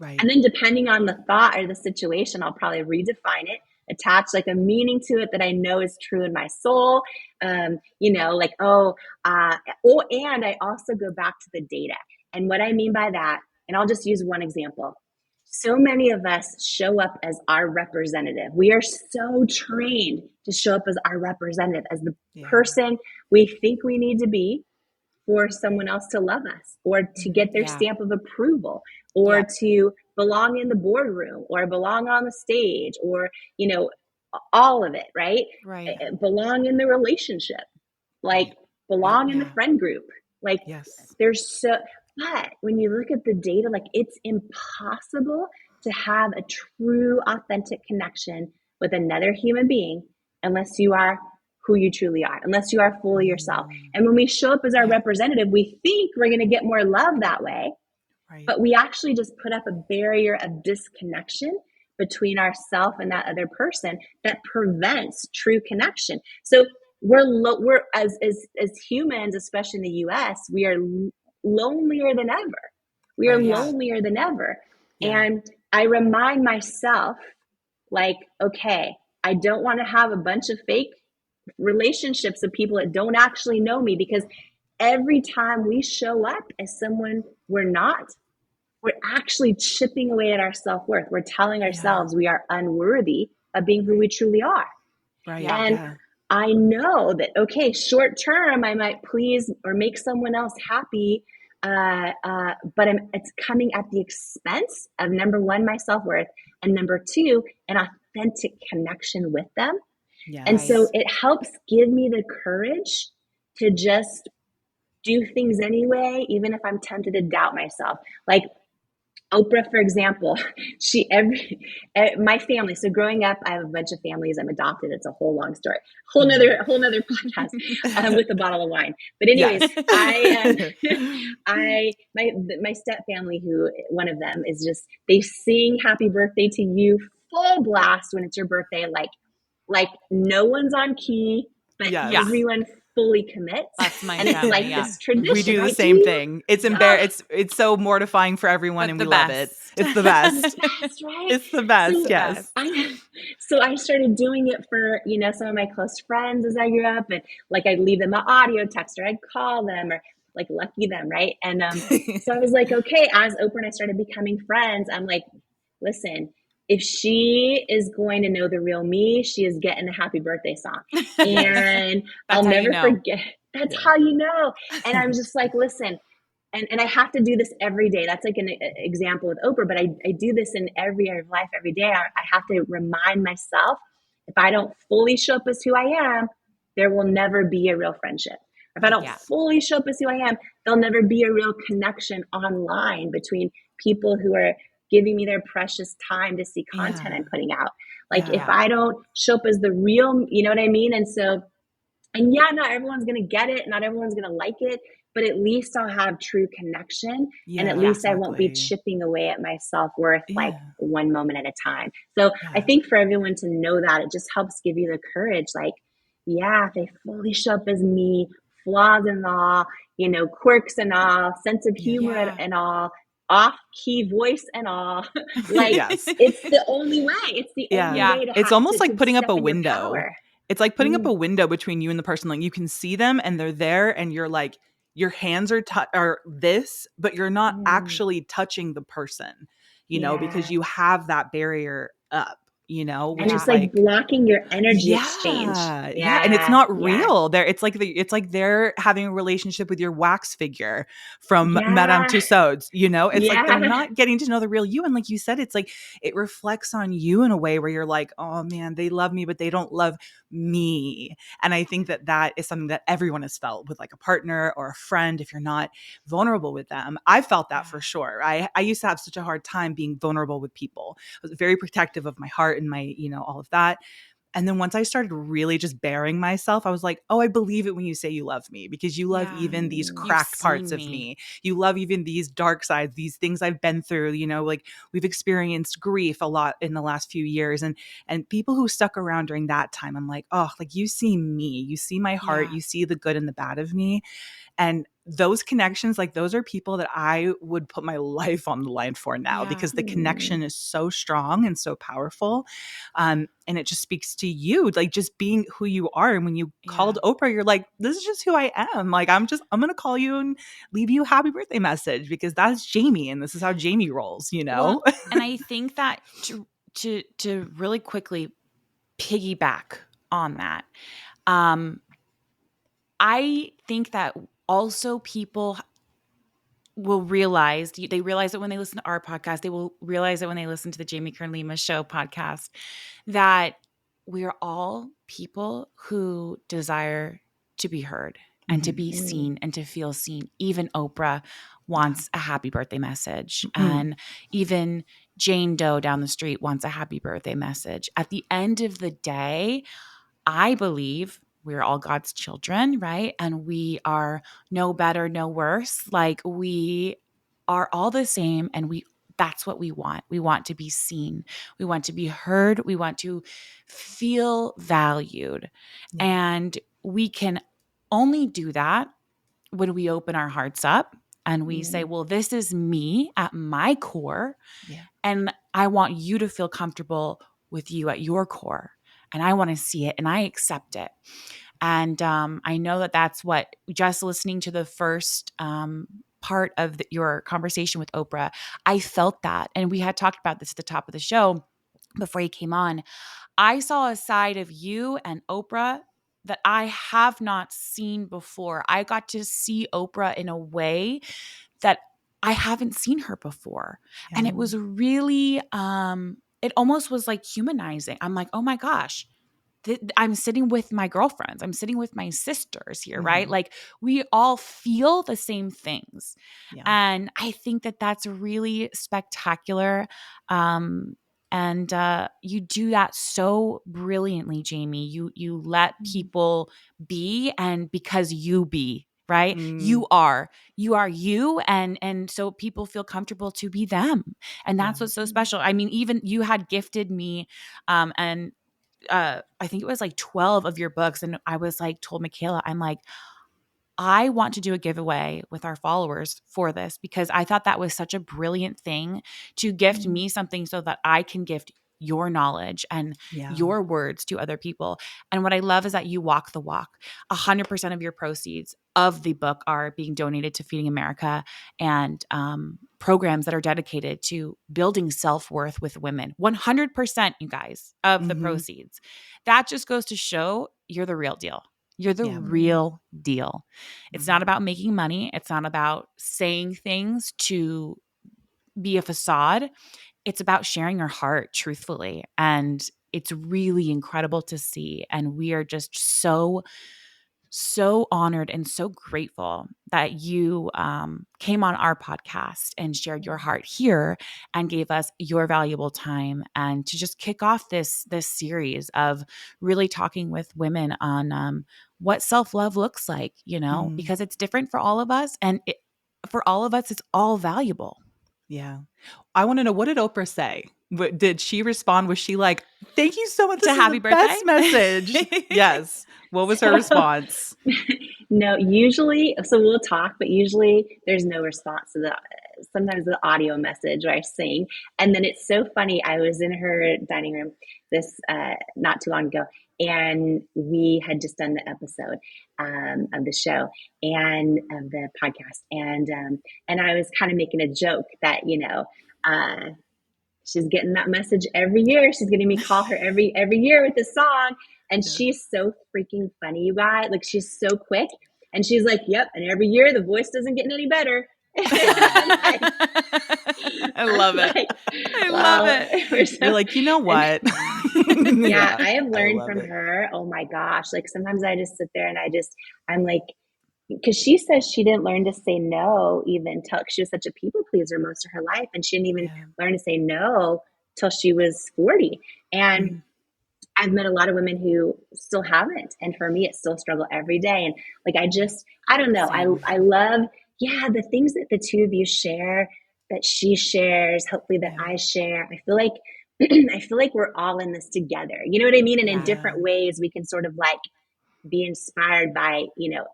And then depending on the thought or the situation, I'll probably redefine it, attach like a meaning to it that I know is true in my soul. You know, like, and I also go back to the data. And what I mean by that, and I'll just use one example. So many of us show up as our representative. We are so trained to show up as our representative, as the person we think we need to be for someone else to love us or to get their stamp of approval or to belong in the boardroom or belong on the stage or, you know, all of it, right? Belong in the relationship, like belong in the friend group. Like there's but when you look at the data, like it's impossible to have a true, authentic connection with another human being unless you are who you truly are, unless you are fully yourself. And when we show up as our representative, we think we're going to get more love that way, but we actually just put up a barrier of disconnection between ourself and that other person that prevents true connection. So we're as humans, especially in the US, we are lonelier than ever. We are lonelier than ever. And I remind myself, like, okay, I don't want to have a bunch of fake relationships of people that don't actually know me, because every time we show up as someone we're not, we're actually chipping away at our self-worth. We're telling ourselves we are unworthy of being who we truly are. And I know that, okay, short term, I might please or make someone else happy, but it's coming at the expense of, number one, my self-worth, and number two, an authentic connection with them. And so it helps give me the courage to just do things anyway, even if I'm tempted to doubt myself. Like Oprah, for example, my family. So growing up, I have a bunch of families. I'm adopted. It's a whole long story, whole nother podcast with a bottle of wine. But anyways, my step family, who one of them is just, they sing happy birthday to you full blast when it's your birthday, like no one's on key, but everyone fully commits. That's my and family, it's like this tradition. We do the same thing. It's it's so mortifying for everyone, but and we love it. It's the best. It's the best, right? It's the best. So I started doing it for, you know, some of my close friends as I grew up, and like I'd leave them an audio text or I'd call them, or like lucky them, right? And so I was like, okay, as Oprah and I started becoming friends, I'm like, listen, if she is going to know the real me, she is getting a happy birthday song. And I'll never forget. That's how you know. And I'm just like, listen, and I have to do this every day. That's like an example with Oprah, but I do this in every area of life every day. I have to remind myself, if I don't fully show up as who I am, there will never be a real friendship. If I don't fully show up as who I am, there'll never be a real connection online between people who are giving me their precious time to see content I'm putting out. Like if Yeah. I don't show up as the real, you know what I mean? And so, and yeah, not everyone's going to get it. Not everyone's going to like it, but at least I'll have true connection. And at Yeah, Yeah. least I won't be exactly. chipping away at my self-worth like Yeah. one moment at a time. So I Yeah. think for everyone to know that, it just helps give you the courage. Like, yeah, if they fully show up as me, flaws and all, quirks and all, sense of Yeah. humor Yeah. and all, off key voice and all, like Yes. it's the only way. It's the only Yeah. way to It's almost like to putting up step a in your window. power. It's like putting up Mm, a window between you and the person. Like you can see them and they're there and you're like, your hands are this, but you're not mm, actually touching the person, because yeah. you have that barrier up, And which it's is Yeah. like like, blocking your energy exchange. yeah, yeah, and it's Yeah, not yeah, real. It's like they're having a relationship with your wax figure from Madame yeah, Tussauds. It's like they're yeah, not getting to know the real you. And like you said, it's like it reflects on you in a way where you're like, oh man, they love me, but they don't love me. And I think that that is something that everyone has felt with like a partner or a friend. If you're not vulnerable with them, I felt that Yeah. for sure. I used to have such a hard time being vulnerable with people. I was very protective of my heart and my, all of that. And then once I started really just bearing myself, I was like, oh, I believe it when you say you love me because you love Yeah. even these mm, You've cracked parts seen of me. me. You love even these dark sides, these things I've been through, like we've experienced grief a lot in the last few years. And people who stuck around during that time, I'm like, oh, like you see me, you see my heart, Yeah. you see the good and the bad of me. And those connections, like those are people that I would put my life on the line for now Yeah. because the mm, connection is so strong and so powerful. And it just speaks to you, like just being who you are. And when you Yeah. called Oprah, you're like, this is just who I am. Like, I'm going to call you and leave you a happy birthday message because that's Jamie. And this is how Jamie rolls, you Well, know? and I think that to really quickly piggyback on that, um, I think that also people will realize they realize it when they listen to our podcast. They will realize it when they listen to the Jamie Kern Lima show podcast that we are all people who desire to be heard and to Mhm. be mm, seen and to feel seen. Even Oprah Yeah. wants a happy birthday message, Mm. and even Jane Doe down the street wants a happy birthday message. At the end of the day, I believe we're all God's children, right? And we are no better, no worse. Like we are all the same and that's what we want. We want to be seen. We want to be heard. We want to feel valued. Yeah. And we can only do that when we open our hearts up and we say, mm, well, this is me at my core. Yeah. And I want you to feel comfortable with you at your core. And I want to see it and I accept it. And I know that that's what just listening to the first part of your conversation with Oprah, I felt that. And we had talked about this at the top of the show before you came on. I saw a side of you and Oprah that I have not seen before. I got to see Oprah in a way that I haven't seen her before. Yeah. And it was really it almost was like humanizing. I'm like, "Oh my gosh, I'm sitting with my girlfriends. I'm sitting with my sisters here, right? Mhm. Like we all feel the same things." Yeah. And I think that that's really spectacular. Um, and you do that so brilliantly, Jamie. You let mm, people be, and because you be, right? Mm. You are you, and so people feel comfortable to be them, and Yeah. that's what's so mm, special. I mean, even you had gifted me, and I think it was like 12 of your books. And I was like, told Michaela, I'm like, I want to do a giveaway with our followers for this because I thought that was such a brilliant thing to gift mm, me something so that I can gift your knowledge and Yeah. your words to other people. And what I love is that you walk the walk. 100% of your proceeds of the book are being donated to Feeding America and programs that are dedicated to building self-worth with women. 100%, you guys, of the Mhm. proceeds. That just goes to show you're the real deal. You're the Yeah. mm, real deal. It's Mhm. not about making money. It's not about saying things to be a facade. It's about sharing your heart truthfully. And it's really incredible to see. And we are just so so honored and so grateful that you came on our podcast and shared your heart here and gave us your valuable time, and to just kick off this series of really talking with women on what self-love looks like, because it's different for all of us, and for all of us, it's all valuable. Yeah. I want to know, what did Oprah say? Did she respond? Was she like, thank you so much. This is happy the best birthday? message. Yes. What was her response? No, usually, so we'll talk, but usually there's no response to sometimes the audio message where I sing. And then it's so funny. I was in her dining room not too long ago, and we had just done the episode of the show and of the podcast. And I was kind of making a joke that, she's getting that message every year. She's getting me call her every year with this song. And she's so freaking funny, you guys. Like, she's so quick. And she's like, yep. And every year the voice doesn't get any better. I love it. I love it. You're like, you know what? Yeah, I have learned from her. Oh my gosh. Like, sometimes I just sit there and I'm like, because she says she didn't learn to say no even till she was such a people pleaser most of her life. And she didn't even learn to say no till she was 40. And I've met a lot of women who still haven't. And for me, it's still a struggle every day. And like, I don't know. I love, the things that the two of you share, that she shares, hopefully that I share. I feel like we're all in this together. You know what I mean? And in different ways, we can sort of like be inspired by,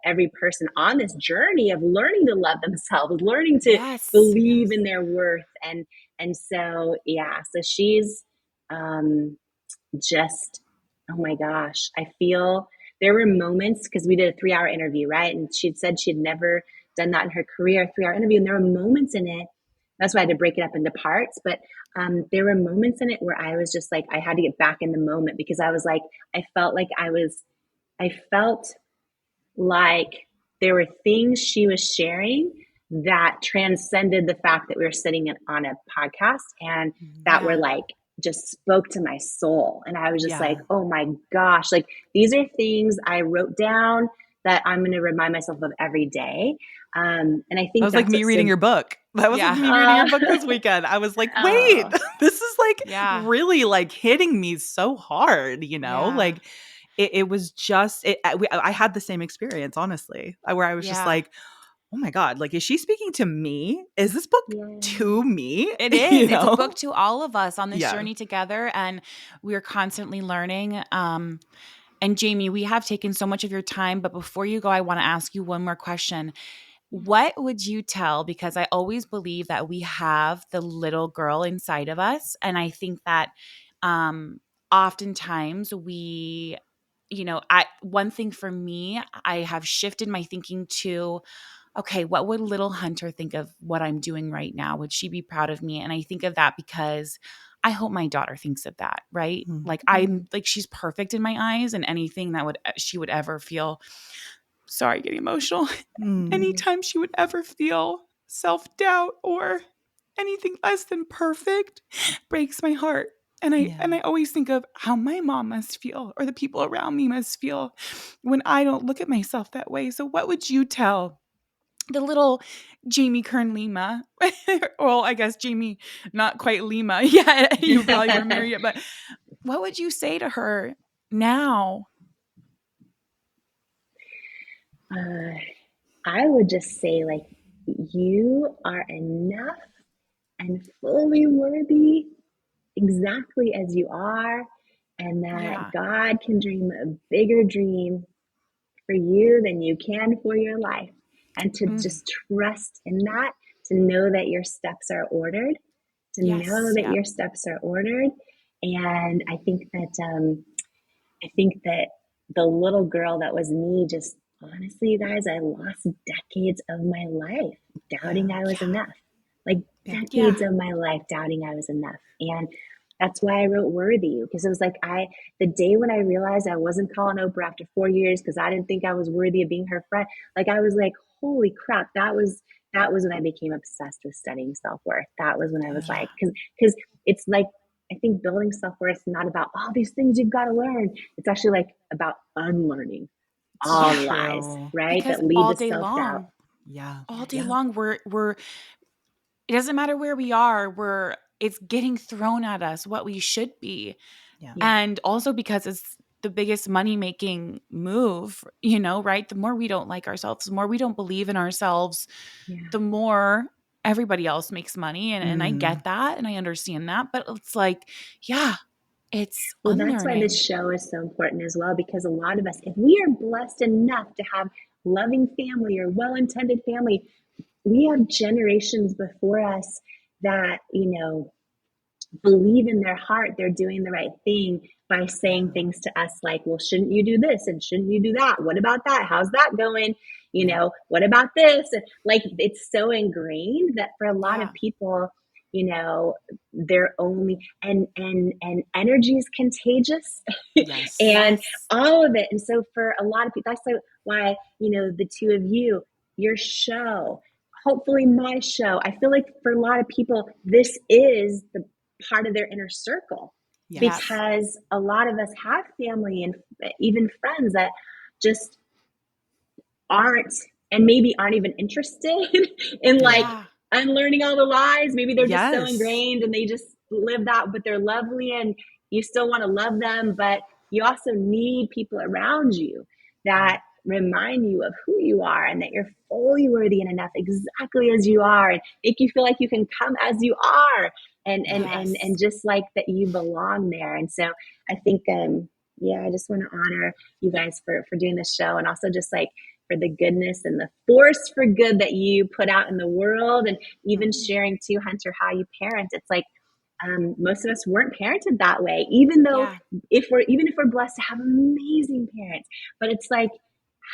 every person on this journey of learning to love themselves, learning to believe in their worth. And so, so she's, just, oh my gosh, I feel there were moments, because we did a 3-hour interview, right? And she'd said she'd never done that in her career, a 3-hour interview. And there were moments in it, that's why I had to break it up into parts. But there were moments in it where I was just like, I had to get back in the moment, because I was like, I felt like there were things she was sharing that transcended the fact that we were sitting on a podcast, and that were like, just spoke to my soul. And I was just like, oh my gosh, like, these are things I wrote down that I'm going to remind myself of every day. And I think that was like me reading your book. That was like me reading your book this weekend. I was like, wait, this is like really like hitting me so hard, like it was just, I had the same experience, honestly, where I was just like, oh my God, like, is she speaking to me? Is this book to me? It is. It's a book to all of us on this journey together. And we're constantly learning. And Jamie, we have taken so much of your time, but before you go, I want to ask you one more question. What would you tell, because I always believe that we have the little girl inside of us. And I think that oftentimes we, one thing for me, I have shifted my thinking to, okay, what would little Hunter think of what I'm doing right now? Would she be proud of me? And I think of that because I hope my daughter thinks of that, right? Like, I'm like, she's perfect in my eyes, and anything that she would ever feel, sorry, getting emotional. Anytime she would ever feel self-doubt or anything less than perfect breaks my heart. And I always think of how my mom must feel, or the people around me must feel, when I don't look at myself that way. So what would you tell the little Jamie Kern Lima? Well, I guess Jamie, not quite Lima. Yeah, you probably weren't married yet, but what would you say to her now? I would just say, like, you are enough and fully worthy exactly as you are, and that God can dream a bigger dream for you than you can for your life. And to just trust in that, to know that your steps are ordered, your steps are ordered. And I think that the little girl that was me, just honestly, you guys, I lost decades of my life doubting I was enough. Like, decades of my life doubting I was enough. And that's why I wrote Worthy, because it was like, the day when I realized I wasn't calling Oprah after 4 years because I didn't think I was worthy of being her friend, like, I was like, holy crap, that was when I became obsessed with studying self-worth. That was when I was like, because it's like, I think building self-worth is not about all these things you've got to learn. It's actually like about unlearning. all Yeah, lies, right? because That lead all to day self-doubt. long, Yeah. all day Yeah. long, we're it doesn't matter where we are, it's getting thrown at us what we should be. Yeah. Yeah. And also because it's the biggest money-making move, you know, right? The more we don't like ourselves, the more we don't believe in ourselves, Yeah. the more everybody else makes money. And I Mhm. get that and I understand that. But it's like, yeah, it's Well, that's why this unlearning. show is so important as well, because a lot of us, if we are blessed enough to have loving family or well-intended family, we have generations before us that, believe in their heart they're doing the right thing by saying things to us like, well, shouldn't you do this? And shouldn't you do that? What about that? How's that going? What about this? And like, it's so ingrained that for a lot of Yeah. people, they're only, and energy is contagious. Yes. And Yes. all of it. And so for a lot of people, that's why, the two of you, your show, hopefully my show, I feel like for a lot of people, this is the part of their inner circle, Yes. because a lot of us have family and even friends that just aren't, and maybe aren't even interested in like Yeah. unlearning all the lies. Maybe they're just so Yes. ingrained and they just live that, but they're lovely and you still want to love them, but you also need people around you that remind you of who you are and that you're fully worthy and enough exactly as you are, and make you feel like you can come as you are, and Yes. just like that you belong there. And so I think I just want to honor you guys for doing this show, and also just like for the goodness and the force for good that you put out in the world, and even sharing too, Hunter, how you parent. It's like most of us weren't parented that way, even though Yeah. if we're blessed to have amazing parents, but it's like,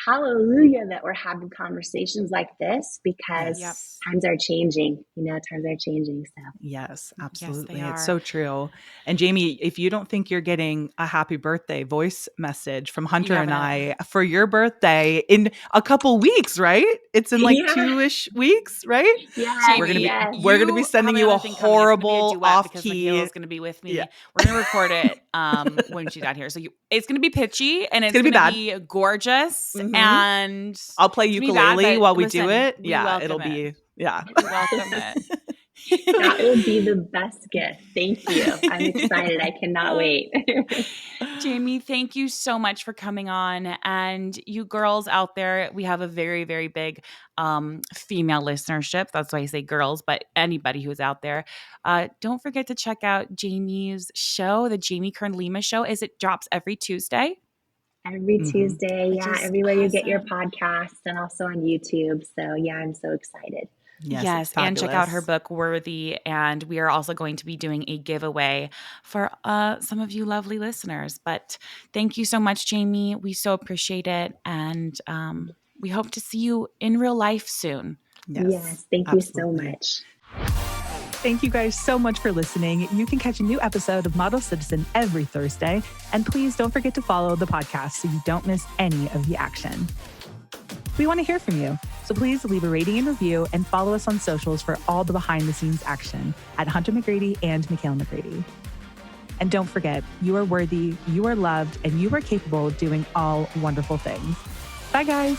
hallelujah that we're having conversations like this, because Yep. times are changing, times are changing. So Yes, absolutely. Yes, they It's are. so true. And Jamie, if you don't think you're getting a happy birthday voice message from Hunter and I for your birthday in a couple weeks, right? It's in like Yeah. 2-ish weeks, right? Yes, Jamie, We're gonna be sending you a thing coming. It's gonna be a horrible duet because off-key. Michaela's gonna be with me. Yeah. We're gonna record it when she's out here. So it's gonna be pitchy and it's gonna be gonna bad. be gorgeous, Mhm. and I'll play it's gonna be bad, ukulele but while we listen, do it. we Yeah, welcome it'll it. be yeah. We welcome it. that will be the best gift. Thank you. I'm excited. I cannot wait. Jamie, thank you so much for coming on. And you girls out there, we have a very, very big female listenership. That's why I say girls, but anybody who's out there, don't forget to check out Jamie's show, the Jamie Kern Lima show. It drops every Tuesday? Every Tuesday, Which is everywhere you get your awesome. podcasts, and also on YouTube. So I'm so excited. Yes, it's and check out her fabulous. book, Worthy. And we are also going to be doing a giveaway for some of you lovely listeners. But thank you so much, Jamie. We so appreciate it. And we hope to see you in real life soon. Yes, thank absolutely. you so much. Thank you guys so much for listening. You can catch a new episode of Model Citizen every Thursday. And please don't forget to follow the podcast so you don't miss any of the action. We want to hear from you, so please leave a rating and review and follow us on socials for all the behind-the-scenes action at Hunter McGrady and Michaela McGrady. And don't forget, you are worthy, you are loved, and you are capable of doing all wonderful things. Bye, guys.